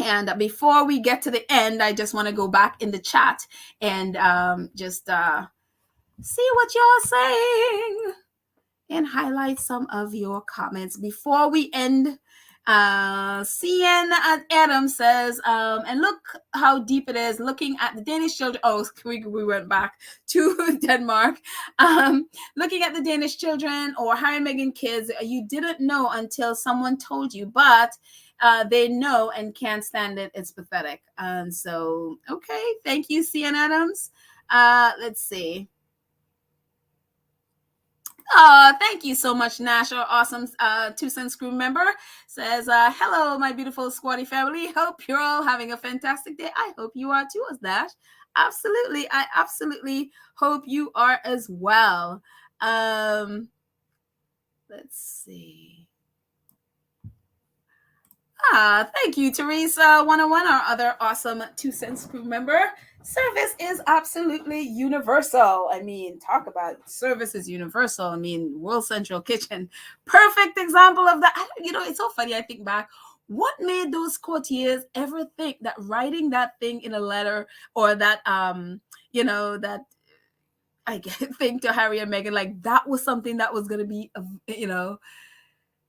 And before we get to the end, I just want to go back in the chat and just see what you're saying and highlight some of your comments before we end. CN Adam says, and look how deep it is looking at the Danish children. Oh, we went back to Denmark. Looking at the Danish children or Harry and Meghan kids, you didn't know until someone told you, but they know and can't stand it. It's pathetic. And so, okay, thank you, CN Adams. Let's see. Thank you so much, Nash, our awesome 2 Cents crew member. Says, hello, my beautiful squatty family. Hope you're all having a fantastic day. I hope you are too, Nash. Absolutely. I absolutely hope you are as well. Let's see. Thank you, Teresa 101, our other awesome 2 Cents crew member. Service is absolutely universal. I mean, talk about service is universal. I mean, World Central Kitchen, perfect example of that. It's so funny. I think back, what made those courtiers ever think that writing that thing in a letter or that, that I think to Harry and Meghan, like that was something that was going to be,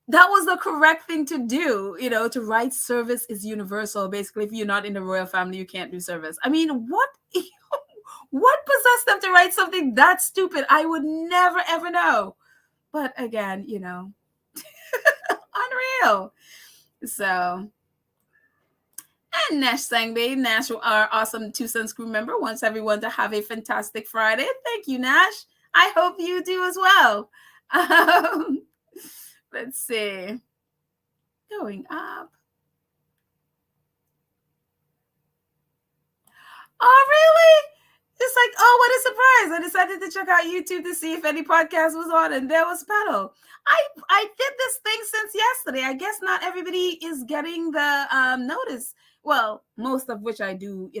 that was the correct thing to do, to write service is universal. Basically, if you're not in the royal family, you can't do service. I mean, what possessed them to write something that stupid? I would never, ever know. But again, unreal. So, and Nash Sangbe, Nash, our awesome 2 Cents crew member, wants everyone to have a fantastic Friday. Thank you, Nash. I hope you do as well. Let's see. Going up. Oh, really? It's like, oh, what a surprise. I decided to check out YouTube to see if any podcast was on, and there was Petal. I did this thing since yesterday. I guess not everybody is getting the notice. Well, most of which I do,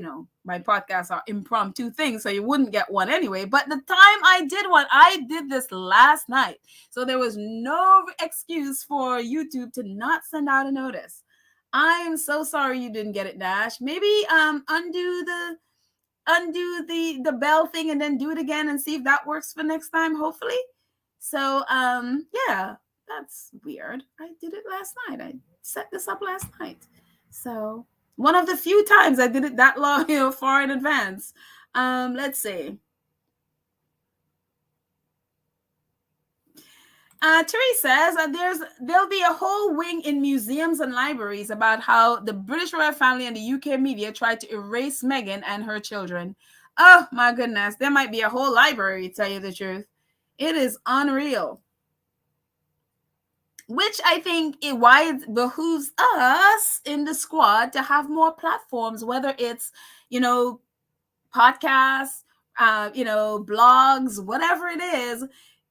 my podcasts are impromptu things, so you wouldn't get one anyway. But the time I did one, I did this last night. So there was no excuse for YouTube to not send out a notice. I am so sorry you didn't get it, Nash. Maybe undo the bell thing and then do it again and see if that works for next time, hopefully. So yeah, that's weird. I did it last night. I set this up last night. So one of the few times I did it that long, far in advance. Let's see. Therese says there'll be a whole wing in museums and libraries about how the British royal family and the UK media tried to erase Meghan and her children. Oh my goodness, there might be a whole library, to tell you the truth. It is unreal. Which I think why it behooves us in the squad to have more platforms, whether it's, podcasts, blogs, whatever it is.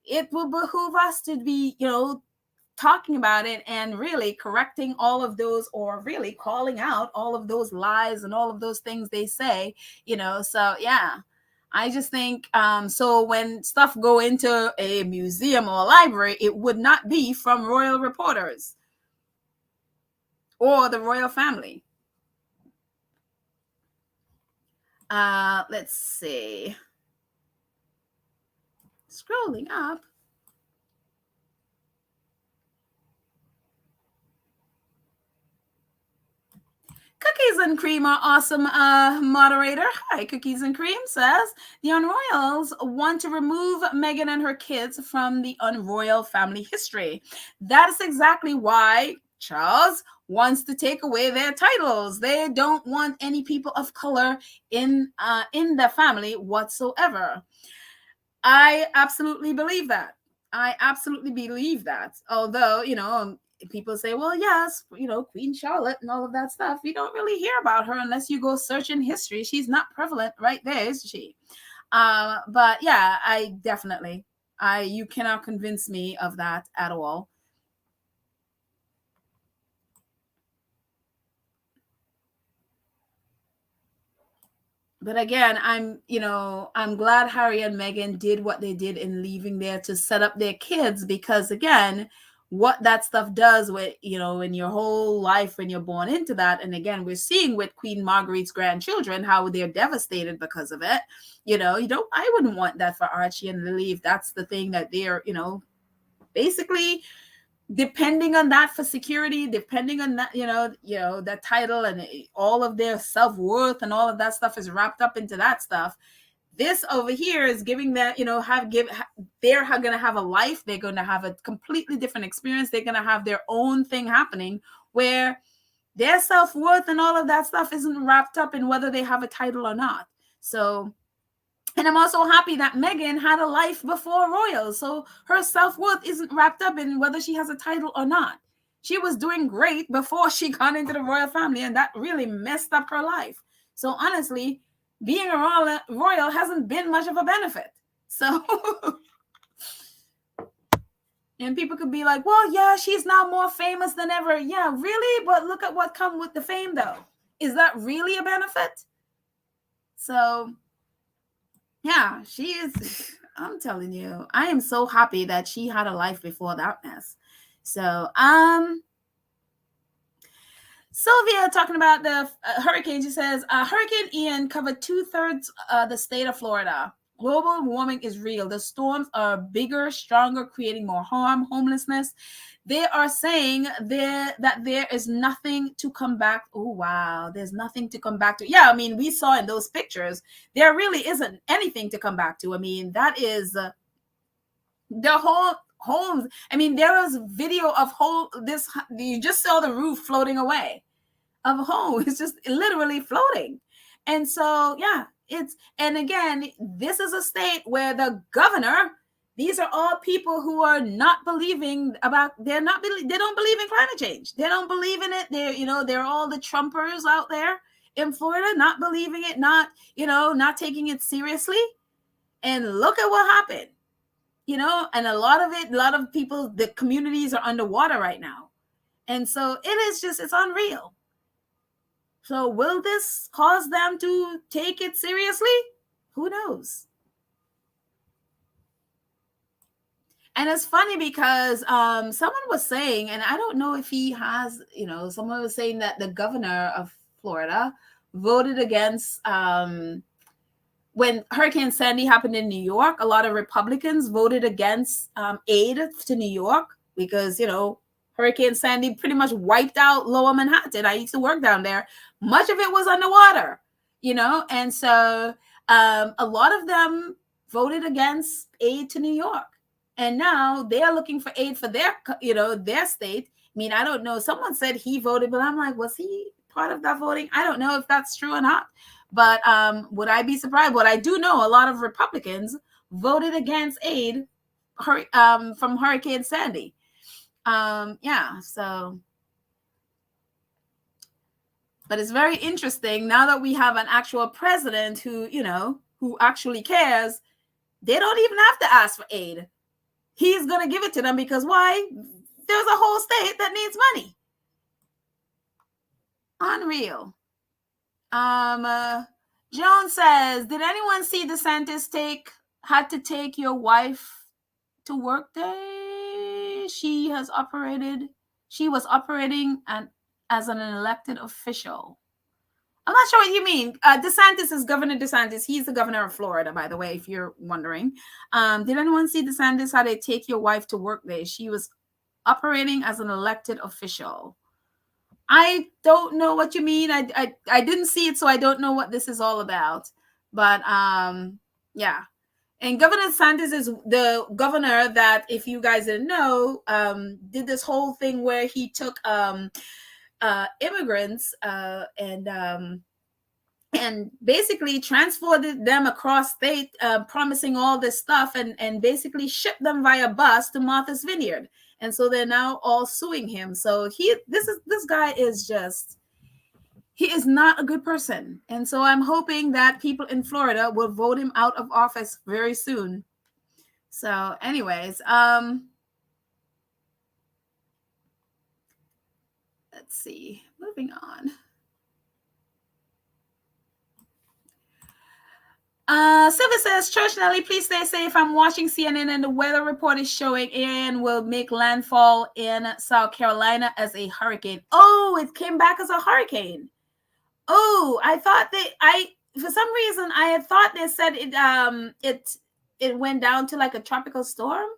It will behoove us to be, talking about it and really correcting all of those, or really calling out all of those lies and all of those things they say, so yeah. I just think so when stuff go into a museum or a library, it would not be from royal reporters or the royal family. Let's see. Scrolling up. Cookies and Cream, our awesome moderator. Hi, Cookies and Cream says the Unroyals want to remove Meghan and her kids from the Unroyal family history. That is exactly why Charles wants to take away their titles. They don't want any people of color in the family whatsoever. I absolutely believe that. Although, people say, well, yes, Queen Charlotte and all of that stuff. You don't really hear about her unless you go search in history. She's not prevalent right there, is she? But yeah, you cannot convince me of that at all. But again, I'm glad Harry and Meghan did what they did in leaving there to set up their kids, because again, what that stuff does with, in your whole life when you're born into that. And again, we're seeing with Queen Marguerite's grandchildren how they're devastated because of it. I wouldn't want that for Archie and Lily, if that's the thing that they're, basically depending on that for security, depending on that, that title, and all of their self-worth and all of that stuff is wrapped up into that stuff. This over here is giving that, they're going to have a life. They're going to have a completely different experience. They're going to have their own thing happening where their self-worth and all of that stuff isn't wrapped up in whether they have a title or not. So, and I'm also happy that Meghan had a life before royal. So her self-worth isn't wrapped up in whether she has a title or not. She was doing great before she got into the royal family, and that really messed up her life. So honestly, being a royal hasn't been much of a benefit. So, and people could be like, well, yeah, she's now more famous than ever. Yeah, really? But look at what comes with the fame, though. Is that really a benefit? So, yeah, she is. I'm telling you, I am so happy that she had a life before that mess. So, Sylvia talking about the hurricanes. She says, Hurricane Ian covered 2/3 the state of Florida. Global warming is real. The storms are bigger, stronger, creating more harm, homelessness. They are saying that there is nothing to come back. Oh, wow. There's nothing to come back to. Yeah, I mean, we saw in those pictures, there really isn't anything to come back to. I mean, that is the whole homes. I mean, there was video of you just saw the roof floating away of a home. It's just literally floating. And so, yeah, and again, this is a state where the governor, these are all people who are not believing they don't believe in climate change. They don't believe in it. They're all the Trumpers out there in Florida, not believing it, not taking it seriously. And look at what happened, and a lot of people, the communities are underwater right now. And so it's unreal. So will this cause them to take it seriously? Who knows? And it's funny because someone was saying, and I don't know if he has, someone was saying that the governor of Florida voted against when Hurricane Sandy happened in New York. A lot of Republicans voted against aid to New York because, Hurricane Sandy pretty much wiped out Lower Manhattan. I used to work down there. Much of it was underwater, and so a lot of them voted against aid to New York. And now they are looking for aid for their state. I mean, I don't know. Someone said he voted, but I'm like, was he part of that voting? I don't know if that's true or not. But would I be surprised? What I do know, a lot of Republicans voted against aid from Hurricane Sandy. Yeah, so. But it's very interesting now that we have an actual president who actually cares. They don't even have to ask for aid. He's going to give it to them because why? There's a whole state that needs money. Unreal. Joan says, did anyone see DeSantis had to take your wife to work day? She was operating as an elected official. I'm not sure what you mean. DeSantis is Governor DeSantis. He's the governor of Florida, by the way, if you're wondering. Did anyone see DeSantis had to take your wife to work day? She was operating as an elected official. I don't know what you mean. I didn't see it, so I don't know what this is all about. But yeah. And Governor DeSantis is the governor that, if you guys didn't know, did this whole thing where he took immigrants and basically transported them across state, promising all this stuff, and basically shipped them via bus to Martha's Vineyard. And so they're now all suing him. So this guy is he is not a good person. And so I'm hoping that people in Florida will vote him out of office very soon. So anyways, let's see, moving on. Sylvia says, Church Nelly, please stay safe. I'm watching CNN and the weather report is showing Ian will make landfall in South Carolina as a hurricane. Oh, it came back as a hurricane. Oh, I thought for some reason I had thought they said it went down to like a tropical storm.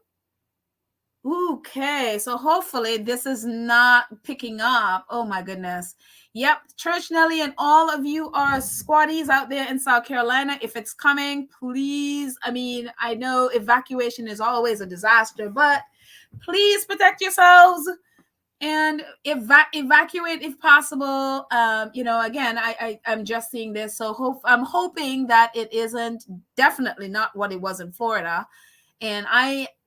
Okay, so hopefully this is not picking up. Oh my goodness. Yep, Church Nelly and all of you are squatties out there in South Carolina. If it's coming, please. I mean, I know evacuation is always a disaster, but please protect yourselves and evacuate if possible. Again, I'm just seeing this, so I'm hoping that it isn't, definitely not what it was in Florida. And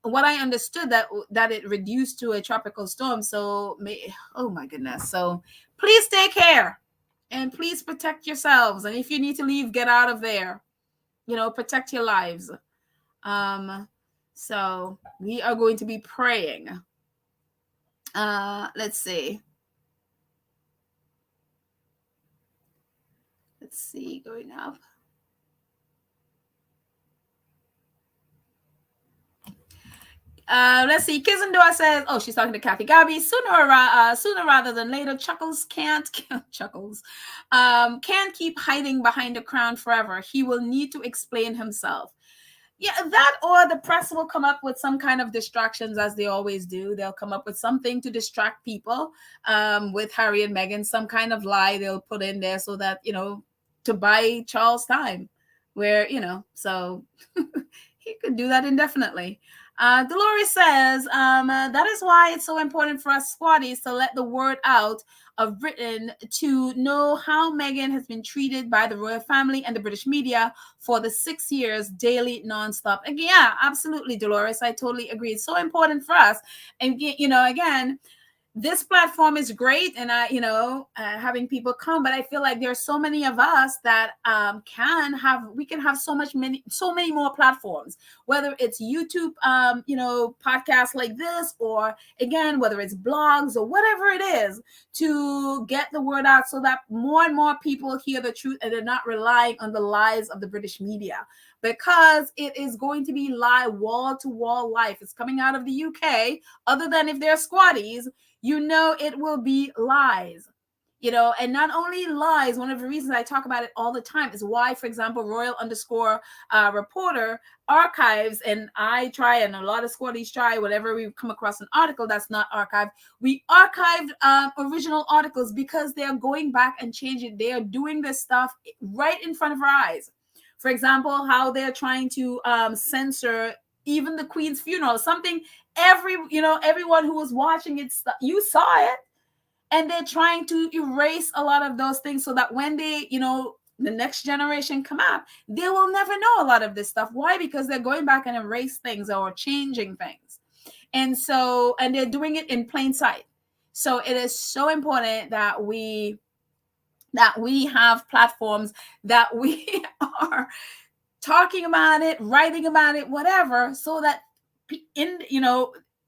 what I understood that it reduced to a tropical storm. So, oh my goodness. So please take care and please protect yourselves. And if you need to leave, get out of there. Protect your lives. So we are going to be praying. Let's see. Going up. Let's see. Kizendor says, "Oh, she's talking to Kathy Gabby. Sooner rather than later, Chuckles can't keep hiding behind the crown forever. He will need to explain himself." Yeah, that, or the press will come up with some kind of distractions, as they always do. They'll come up with something to distract people. With Harry and Meghan, some kind of lie they'll put in there so that to buy Charles time. Where so he could do that indefinitely. Dolores says, that is why it's so important for us squatties to let the word out of Britain to know how Meghan has been treated by the royal family and the British media for the 6 years, daily, nonstop. Again, yeah, absolutely, Dolores. I totally agree. It's so important for us. And, again, this platform is great, and having people come, but I feel like there's so many of us that we can have so many more platforms, whether it's YouTube, podcasts like this, or again, whether it's blogs or whatever it is, to get the word out so that more and more people hear the truth and they're not relying on the lies of the British media, because it is going to be wall to wall life. It's coming out of the UK, other than if they're squatties. It will be lies, and not only lies. One of the reasons I talk about it all the time is why, for example, Royal_Reporter archives, and I try, and a lot of squatties try, whenever we come across an article that's not archived, we archived original articles, because they're going back and changing. They are doing this stuff right in front of our eyes. For example, how they're trying to censor even the Queen's funeral, something everyone who was watching it, you saw it, and they're trying to erase a lot of those things so that when they, the next generation come up, they will never know a lot of this stuff. Why? Because they're going back and erase things or changing things. And they're doing it in plain sight. So it is so important that we have platforms that we are talking about it, writing about it, whatever, so that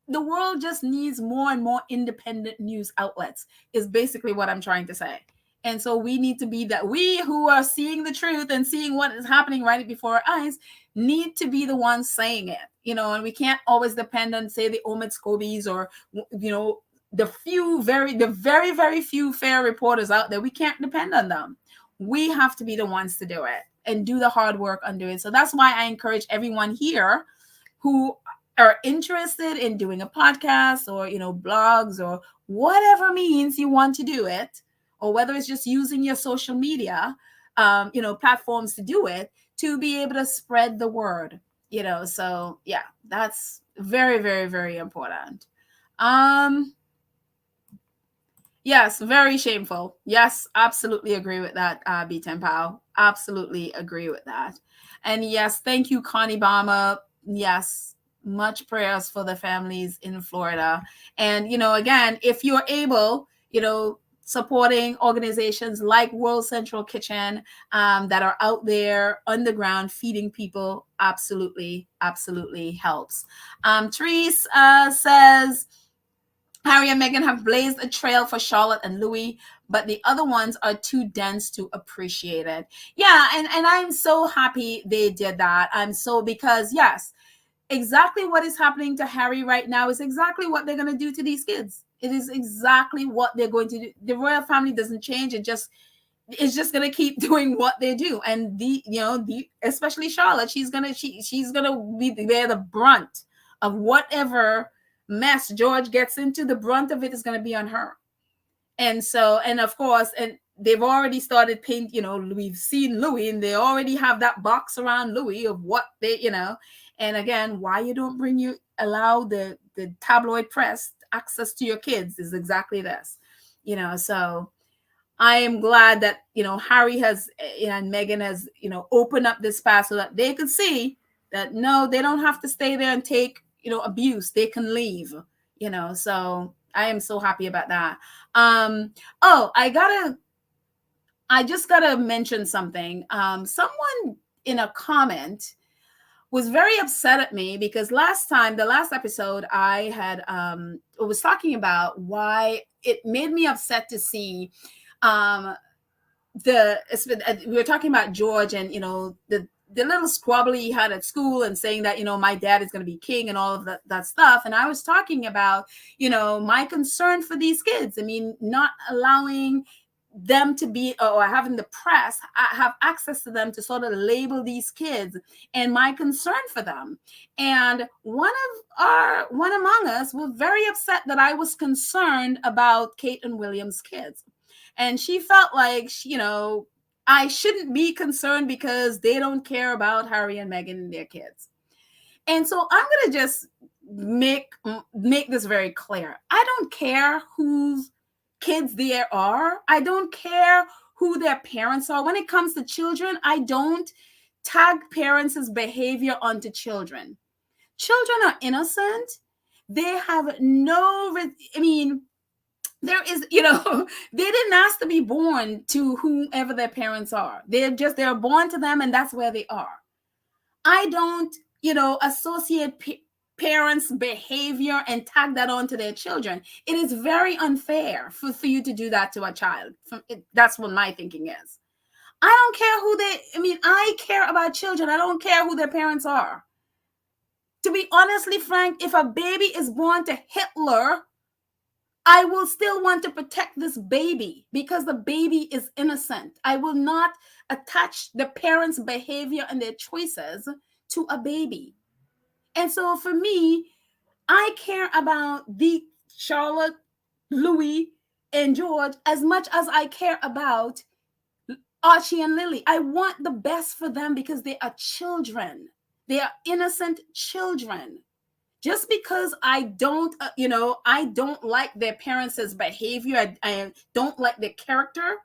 the world just needs more and more independent news outlets, is basically what I'm trying to say. And so we need to be that. We who are seeing the truth and seeing what is happening right before our eyes need to be the ones saying it, and we can't always depend on, say, the Omid Scobies, or, the very, very few fair reporters out there. We can't depend on them. We have to be the ones to do it and do the hard work on doing it. So that's why I encourage everyone here who are interested in doing a podcast, or, blogs, or whatever means you want to do it, or whether it's just using your social media, platforms to do it, to be able to spread the word, so yeah, that's very, very, very important. Yes, very shameful. Yes, absolutely agree with that, B10 Pow. Absolutely agree with that. And yes, thank you, Connie Bama. Yes, much prayers for the families in Florida. And, again, if you're able, supporting organizations like World Central Kitchen, that are out there underground feeding people, absolutely, absolutely helps. Therese says, Harry and Meghan have blazed a trail for Charlotte and Louis but the other ones are too dense to appreciate it. Yeah, and I'm so happy they did that. Because yes, exactly what is happening to Harry right now is exactly what they're going to do to these kids. It is exactly what they're going to do. The royal family doesn't change. It's just going to keep doing what they do. And especially Charlotte, she's going to bear the brunt of whatever mess George gets into. The brunt of it is going to be on her. And so, and of course, and they've already started paint, we've seen Louis, and they already have that box around Louis of what they, and again, why you don't allow the tabloid press access to your kids is exactly this, so I am glad that, Harry has, and Meghan has, opened up this path so that they could see that, no, they don't have to stay there and take, abuse. They can leave, so I am so happy about that. I just gotta mention something. Someone in a comment was very upset at me because the last episode I had was talking about why it made me upset to see we were talking about George and the little squabble he had at school and saying that my dad is going to be king and all of that stuff. And I was talking about my concern for these kids. I mean, not allowing them to be, or having the press have access to them to sort of label these kids, and my concern for them. And one among us was very upset that I was concerned about Kate and William's kids. And she felt like, I shouldn't be concerned because they don't care about Harry and Meghan and their kids. And so I'm going to just make this very clear. I don't care whose kids there are. I don't care who their parents are. When it comes to children, I don't tag parents' behavior onto children. Children are innocent. They have there is, they didn't ask to be born to whomever their parents are. They're born to them, and that's where they are. I don't, associate parents' behavior and tag that onto their children. It is very unfair for you to do that to a child. That's what my thinking is. I don't care I care about children. I don't care who their parents are. To be honestly frank, if a baby is born to Hitler, I will still want to protect this baby because the baby is innocent. I will not attach the parents' behavior and their choices to a baby. And so for me, I care about the Charlotte, Louis, and George as much as I care about Archie and Lily. I want the best for them because they are children. They are innocent children. Just because I don't, I don't like their parents' behavior, I don't like their character,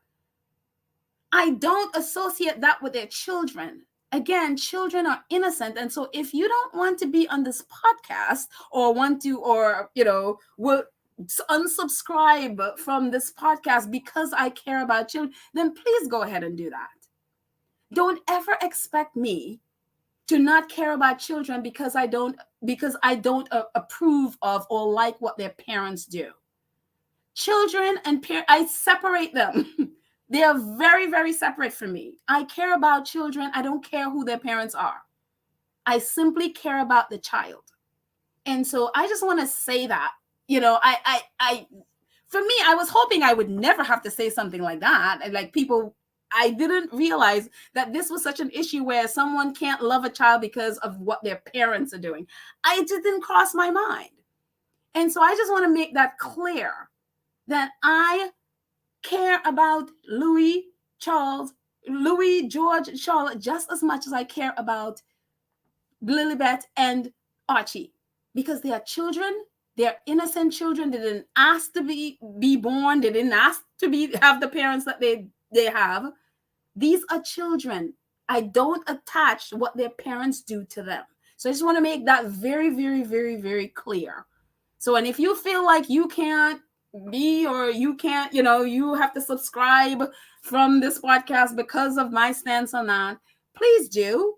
I don't associate that with their children. Again, children are innocent. And so if you don't want to be on this podcast or will unsubscribe from this podcast because I care about children, then please go ahead and do that. Don't ever expect me to not care about children because I don't approve of or like what their parents do. Children and I separate them. They are very, very separate from me. I care about children. I don't care who their parents are. I simply care about the child. And so I just want to say that, for me, I was hoping I would never have to say something like that. And like I didn't realize that this was such an issue where someone can't love a child because of what their parents are doing. It didn't cross my mind. And so I just want to make that clear that I care about Louis, George, and Charlotte just as much as I care about Lilibet and Archie, because they are children. They're innocent children. They didn't ask to be born. They didn't ask to have the parents that they have. These are children. I don't attach what their parents do to them. So I just want to make that very, very, very, very clear. So, and if you feel like you can't be, or you can't, you have to subscribe from this podcast because of my stance on that, please do.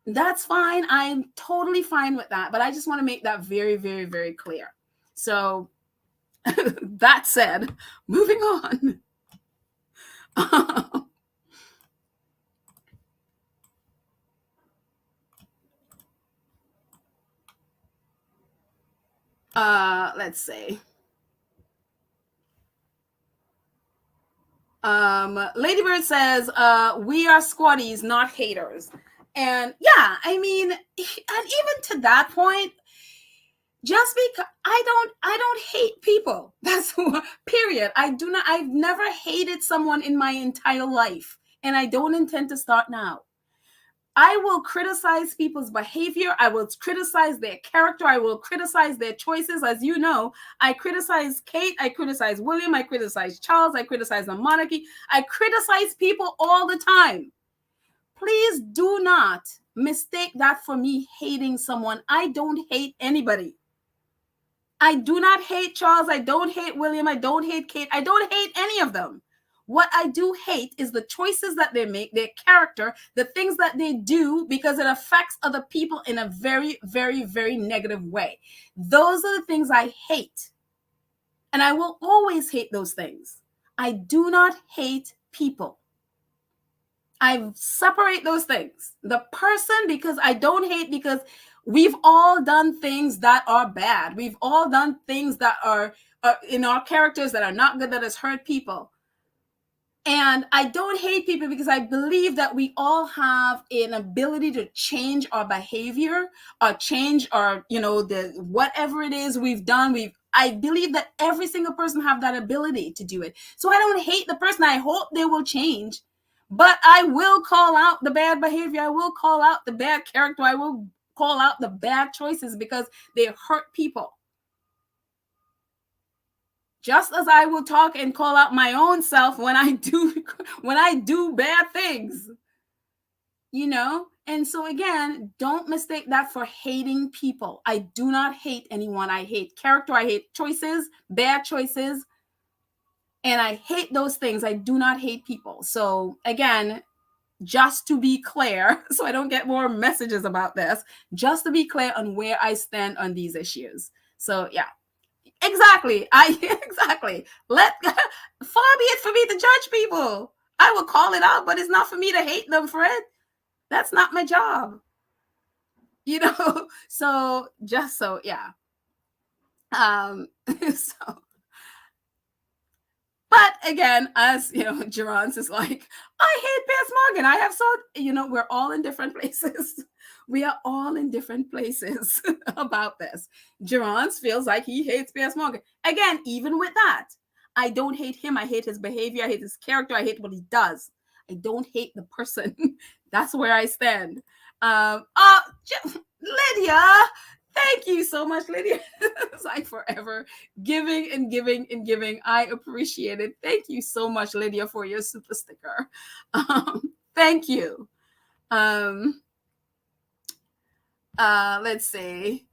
That's fine. I'm totally fine with that. But I just want to make that very, very, very clear. So that said, moving on. Let's see. Ladybird says, we are squatties, not haters. And yeah, I mean, and even to that point, just because I don't hate people. That's period. I've never hated someone in my entire life, and I don't intend to start now. I will criticize people's behavior. I will criticize their character. I will criticize their choices. As you know, I criticize Kate. I criticize William. I criticize Charles. I criticize the monarchy. I criticize people all the time. Please do not mistake that for me hating someone. I don't hate anybody. I do not hate Charles. I don't hate William. I don't hate Kate. I don't hate any of them. What I do hate is the choices that they make, their character, the things that they do, because it affects other people in a very, very, very negative way. Those are the things I hate. And I will always hate those things. I do not hate people. I separate those things. The person, because I don't hate, because we've all done things that are bad. We've all done things that are in our characters that are not good, that has hurt people. And I don't hate people because I believe that we all have an ability to change our behavior or change our, the whatever it is we've done. I believe that every single person have that ability to do it. So I don't hate the person. I hope they will change. But I will call out the bad behavior. I will call out the bad character. I will call out the bad choices because they hurt people. Just as I will talk and call out my own self when I do bad things. And so again, don't mistake that for hating people. I do not hate anyone. I hate character. I hate choices, bad choices. And I hate those things. I do not hate people. So again, just to be clear, so I don't get more messages about this, just to be clear on where I stand on these issues. So yeah, exactly. Exactly. Far be it for me to judge people. I will call it out, but it's not for me to hate them, Fred. That's not my job. So just so, yeah. So, but again, as Geron's is like, I hate Piers Morgan. I have we're all in different places. We are all in different places about this. Geron's feels like he hates Piers Morgan. Again, even with that, I don't hate him. I hate his behavior. I hate his character. I hate what he does. I don't hate the person. That's where I stand. Lydia, thank you so much, Lydia. It's like forever giving and giving and giving. I appreciate it. Thank you so much, Lydia, for your super sticker. Thank you. Let's see.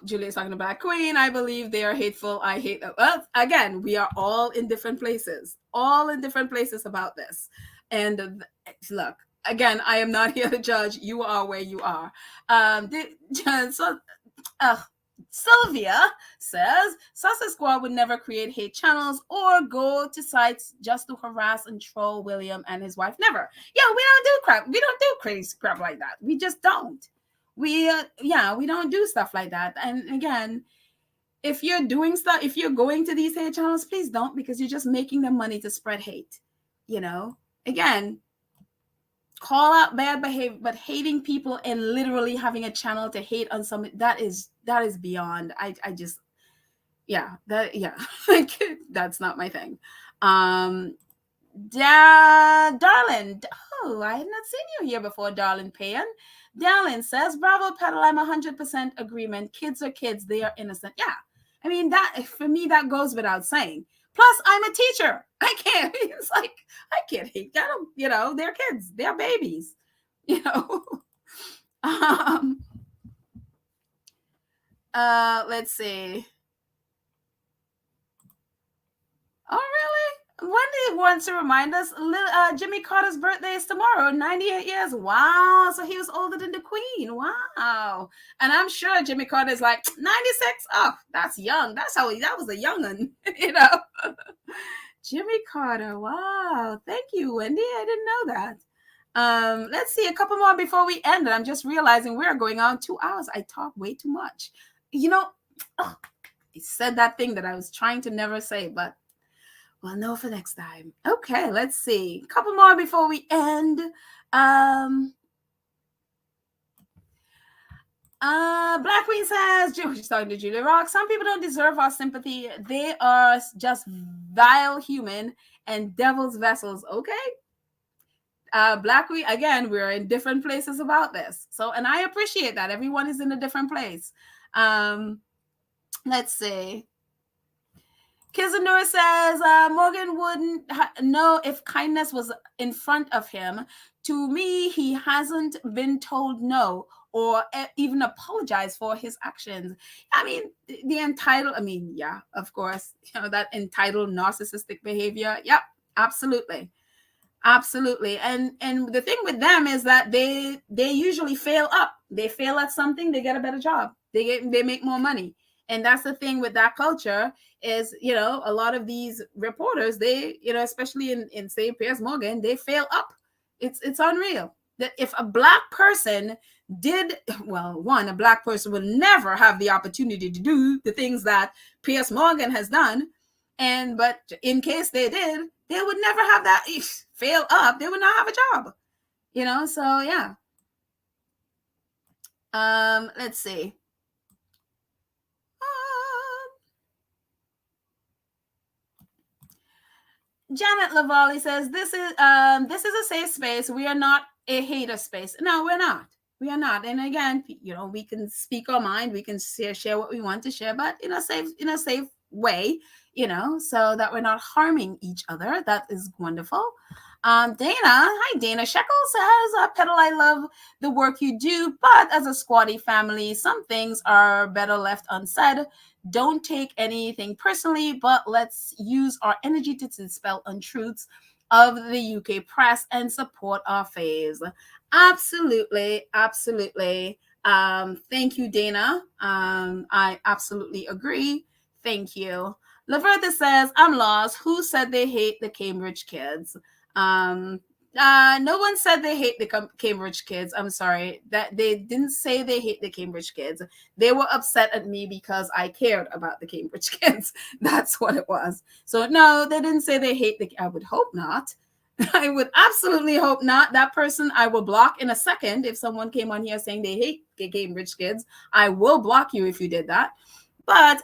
Julia's talking about Queen. I believe they are hateful. I hate them. Well, again, we are all in different places. All in different places about this. And look, again, I am not here to judge. You are where you are. Sylvia says Sussex Squad would never create hate channels or go to sites just to harass and troll William and his wife. Never. Yeah, we don't do crap. We don't do crazy crap like that. We just don't. We don't do stuff like that. And again, if you're doing stuff, if you're going to these hate channels, please don't, because you're just making them money to spread hate. Again, call out bad behavior, but hating people and literally having a channel to hate on something, that is beyond. I just, that's not my thing. Darling, I had not seen you here before, darling Payan. Darling says, bravo, Pedal, I'm 100% agreement. Kids are kids. They are innocent. Yeah. I mean, that, for me, that goes without saying. Plus, I'm a teacher. I can't. It's like, I can't hate them. They're kids. They're babies. Let's see. Oh, really? Wendy wants to remind us, Jimmy Carter's birthday is tomorrow, 98 years. Wow. So he was older than the Queen. Wow. And I'm sure Jimmy Carter is like, 96? Oh, that's young. That was a young'un, Jimmy Carter. Wow. Thank you, Wendy. I didn't know that. Let's see a couple more before we end it. I'm just realizing we're going on 2 hours. I talk way too much. I said that thing that I was trying to never say, but we'll know for next time. Okay, let's see. A couple more before we end. Black Queen says, she's talking to Julia Rock, some people don't deserve our sympathy. They are just vile human and devil's vessels. Okay. Black Queen, again, we're in different places about this. So, and I appreciate that. Everyone is in a different place. Let's see. Kizanur says, Morgan wouldn't know if kindness was in front of him. To me, he hasn't been told no or even apologized for his actions. I mean, the entitled, yeah, of course, that entitled narcissistic behavior. Yep, absolutely. Absolutely. And the thing with them is that they usually fail up. They fail at something, they get a better job. They make more money. And that's the thing with that culture is, a lot of these reporters, they, especially in say Piers Morgan, they fail up. It's unreal that if a black person a black person will never have the opportunity to do the things that Piers Morgan has done. But in case they did, they would never have that fail up. They would not have a job, so yeah. Let's see. Janet Lavalli says, this is a safe space. We are not a hater space. No, we're not. We are not. And again, we can speak our mind. We can share what we want to share, but in a safe way, so that we're not harming each other. That is wonderful. Dana, hi Dana. Shekel says, Petal, I love the work you do, but as a squatty family, some things are better left unsaid. Don't take anything personally, but let's use our energy to dispel untruths of the UK press and support our faves. Absolutely. Thank you, Dana. I absolutely agree. Thank you. Lavertha says, I'm lost. Who said they hate the Cambridge kids? No one said they hate the Cambridge kids. I'm sorry. That they didn't say they hate the Cambridge kids. They were upset at me because I cared about the Cambridge kids. That's what it was. So no, they didn't say they hate I would hope not. I would absolutely hope not. That person I will block in a second. If someone came on here saying they hate the Cambridge kids, I will block you if you did that. But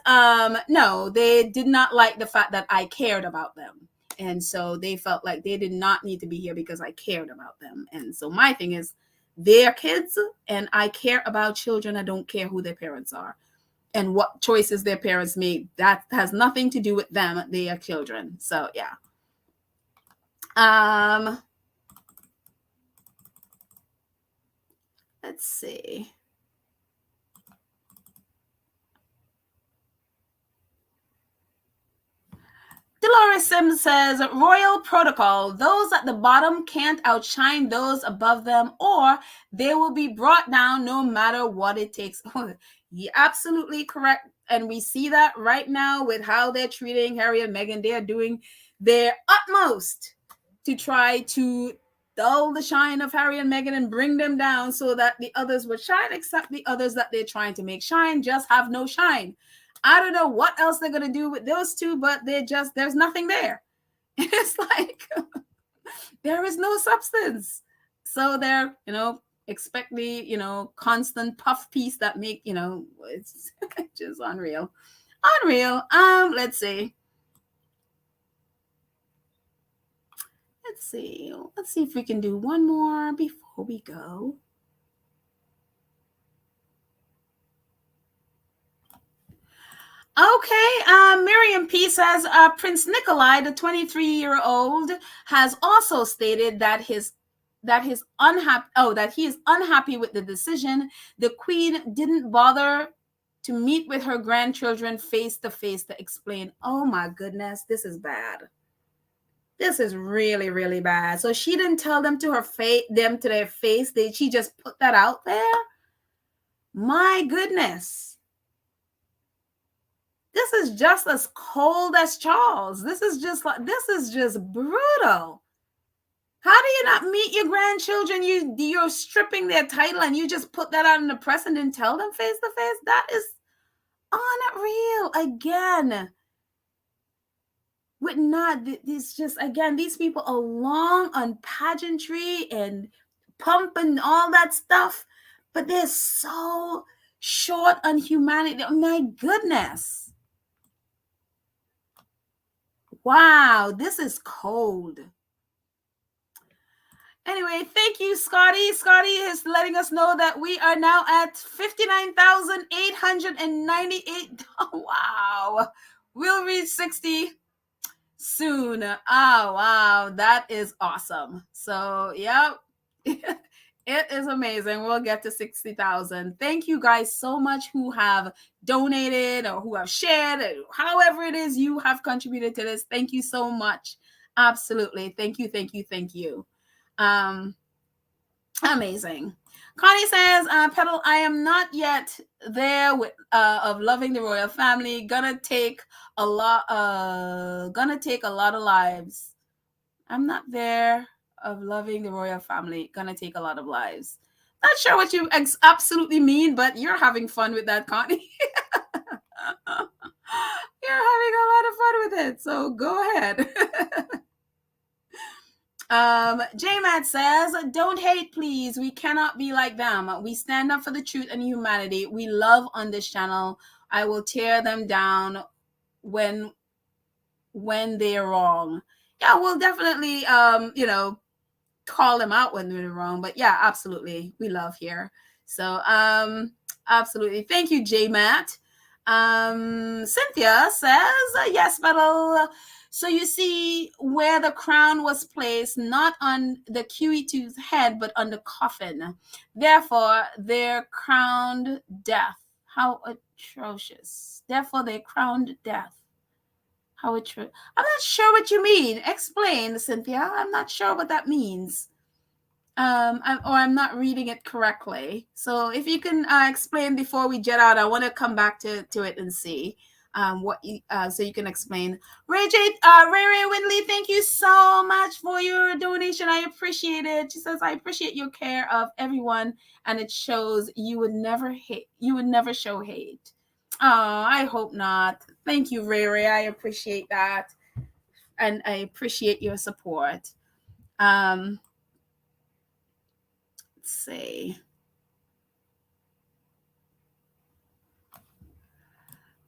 no, they did not like the fact that I cared about them. And so they felt like they did not need to be here because I cared about them. And so my thing is, they're kids and I care about children. I don't care who their parents are and what choices their parents made. That has nothing to do with them. They are children. So yeah. Let's see. Dolores Sims says, royal protocol. Those at the bottom can't outshine those above them, or they will be brought down no matter what it takes. You're absolutely correct. And we see that right now with how they're treating Harry and Meghan. They are doing their utmost to try to dull the shine of Harry and Meghan and bring them down so that the others would shine, except the others that they're trying to make shine just have no shine. I don't know what else they're going to do with those two, but there's nothing there. It's like there is no substance. So they're, expect the, constant puff piece that make, it's just unreal. Unreal. Let's see. Let's see if we can do one more before we go. Okay, Miriam P says Prince Nikolai, the 23-year-old, has also stated that he is unhappy with the decision. The Queen didn't bother to meet with her grandchildren face to face to explain. Oh my goodness, this is bad. This is really, really bad. So she didn't tell them to their face. She just put that out there. My goodness. This is just as cold as Charles. This is just brutal. How do you not meet your grandchildren? You're stripping their title and you just put that out in the press and then tell them face to face? That is unreal. Again, would not this just again, these people are long on pageantry and pump and all that stuff, but they're so short on humanity. Oh, my goodness. Wow, this is cold. Anyway, thank you, Scotty. Scotty is letting us know that we are now at 59,898. Wow. We'll reach 60 soon. Oh, wow. That is awesome. So, yep. It is amazing. We'll get to 60,000. Thank you guys so much who have donated or who have shared, however it is you have contributed to this. Thank you so much. Absolutely. Thank you, thank you, thank you. Amazing. Connie says, Petal, I am not yet there with of loving the royal family. Gonna take a lot of lives. I'm not there of loving the royal family. Gonna take a lot of lives. Not sure what you absolutely mean, but you're having fun with that, Connie. You're having a lot of fun with it, so go ahead. J-Matt says, don't hate, please. We cannot be like them. We stand up for the truth and humanity. We love on this channel. I will tear them down when they're wrong. Yeah, we'll definitely, call them out when they're wrong. But yeah, absolutely. We love here. So, absolutely. Thank you, J-Matt. Cynthia says, yes, Metal. So you see where the crown was placed, not on the QE2's head, but on the coffin. Therefore, they're crowned death. How atrocious. Therefore, they crowned death. How atrocious. I'm not sure what you mean. Explain, Cynthia. I'm not sure what that means. I'm not reading it correctly. So if you can explain before we jet out, I want to come back to it and see what you, so you can explain. Ray Windley, thank you so much for your donation. I appreciate it. She says, I appreciate your care of everyone, and it shows you would never hate. You would never show hate. Oh, I hope not. Thank you, Ray. I appreciate that, and I appreciate your support. Let's see.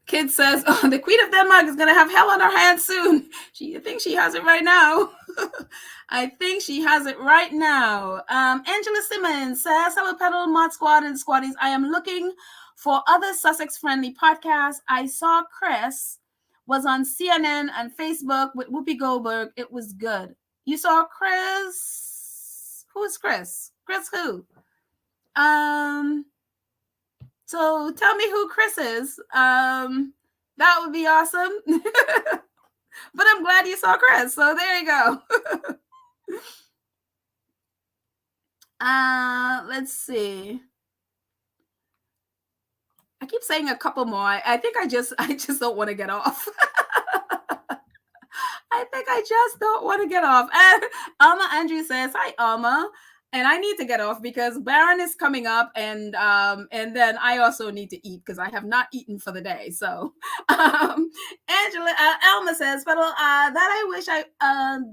Kid says, oh, the Queen of Denmark is going to have hell on her hands soon. I think she has it right now. I think she has it right now. Angela Simmons says, hello, Pedal, Mod Squad, and Squaddies. I am looking for other Sussex-friendly podcasts. I saw Chris was on CNN and Facebook with Whoopi Goldberg. It was good. You saw Chris? Who is Chris? Chris who? So tell me who Chris is. That would be awesome. But I'm glad you saw Chris. So there you go. Let's see. I keep saying a couple more. I think I just don't want to get off. I think I just don't want to get off. And Alma Andrew says, hi, Alma. And I need to get off because Baron is coming up, and then I also need to eat because I have not eaten for the day. So, Angela Alma says, "But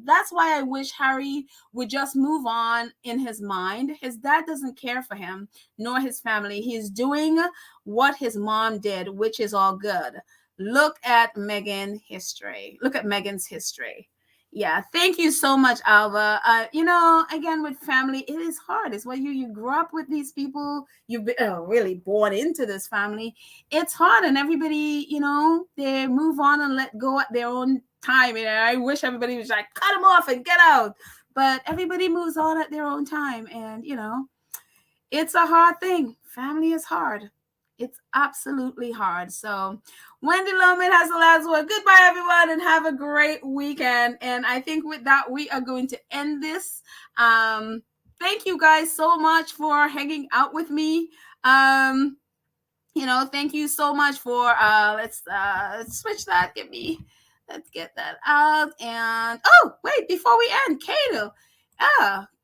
that's why I wish Harry would just move on in his mind. His dad doesn't care for him nor his family. He's doing what his mom did, which is all good. Look at Meghan's history. Yeah, thank you so much, Alva. Again, with family, it is hard. It's when you grew up with these people, you've been really born into this family. It's hard, and everybody, they move on and let go at their own time. And I wish everybody was like, cut them off and get out. But everybody moves on at their own time, and it's a hard thing. Family is hard. It's absolutely hard. So Wendy Loman has the last word. Goodbye, everyone, and have a great weekend. And I think with that, we are going to end this. Thank you guys so much for hanging out with me. Thank you so much for let's switch that. Let's get that out. And oh, wait, before we end, Kato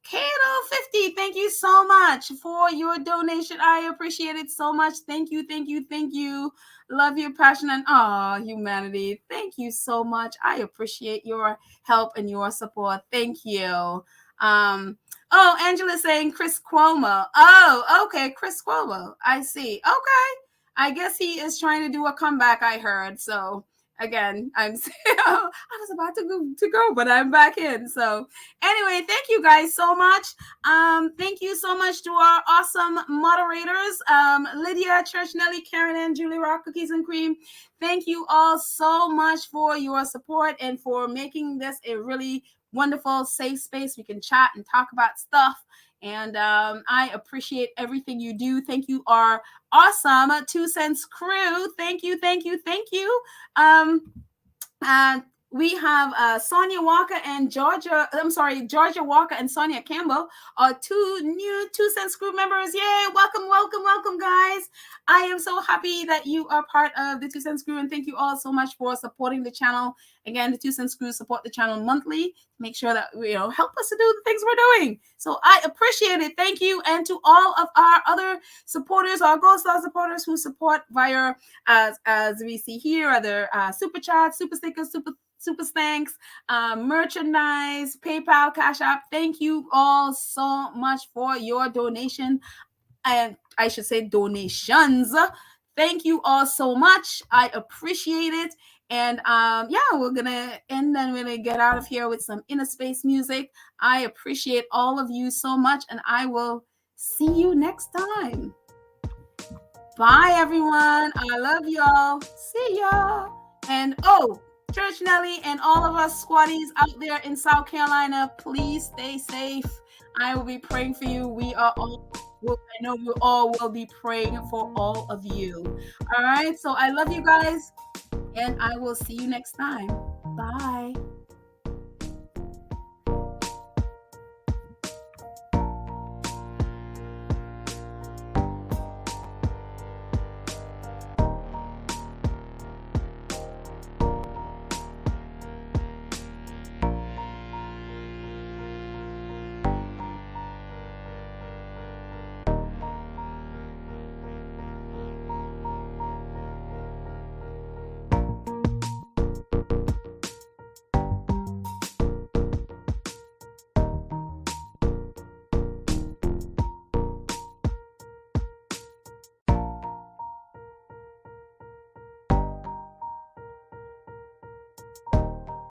50, thank you so much for your donation. I appreciate it so much. Thank you, thank you, thank you. Love your passion and humanity. Thank you so much. I appreciate your help and your support. Thank you. Um, Oh, Angela's saying Chris Cuomo. Oh, okay, Chris Cuomo. I see. Okay. I guess he is trying to do a comeback, I heard. So again, I was about to go, but I'm back in. So anyway, thank you guys so much. Thank you so much to our awesome moderators, Lydia, Church Nelly, Karen, and Julie Rock Cookies and Cream. Thank you all so much for your support and for making this a really wonderful, safe space. We can chat and talk about stuff. And I appreciate everything you do. Thank you, our awesome 2 Cents crew. Thank you, thank you, thank you. And we have Sonia Walker and Georgia Walker and Sonia Campbell are 2 new 2 Cents crew members. Yay! Welcome, welcome, welcome, guys. I am so happy that you are part of the 2 Cents crew, and thank you all so much for supporting the channel. Again, the 2 Cents crew support the channel monthly. Make sure that help us to do the things we're doing. So I appreciate it. Thank you, and to all of our other supporters, our Gold Star supporters who support via as we see here, other super chats, super stickers, super thanks, merchandise, PayPal, Cash App. Thank you all so much for your donation, and I should say donations. Thank you all so much. I appreciate it. And we're gonna end and we're gonna get out of here with some inner space music. I appreciate all of you so much, and I will see you next time. Bye, everyone. I love y'all. See y'all. And Church Nelly and all of us squatties out there in South Carolina, please stay safe. I will be praying for you. I know we all will be praying for all of you. All right. So I love you guys, and I will see you next time. Bye.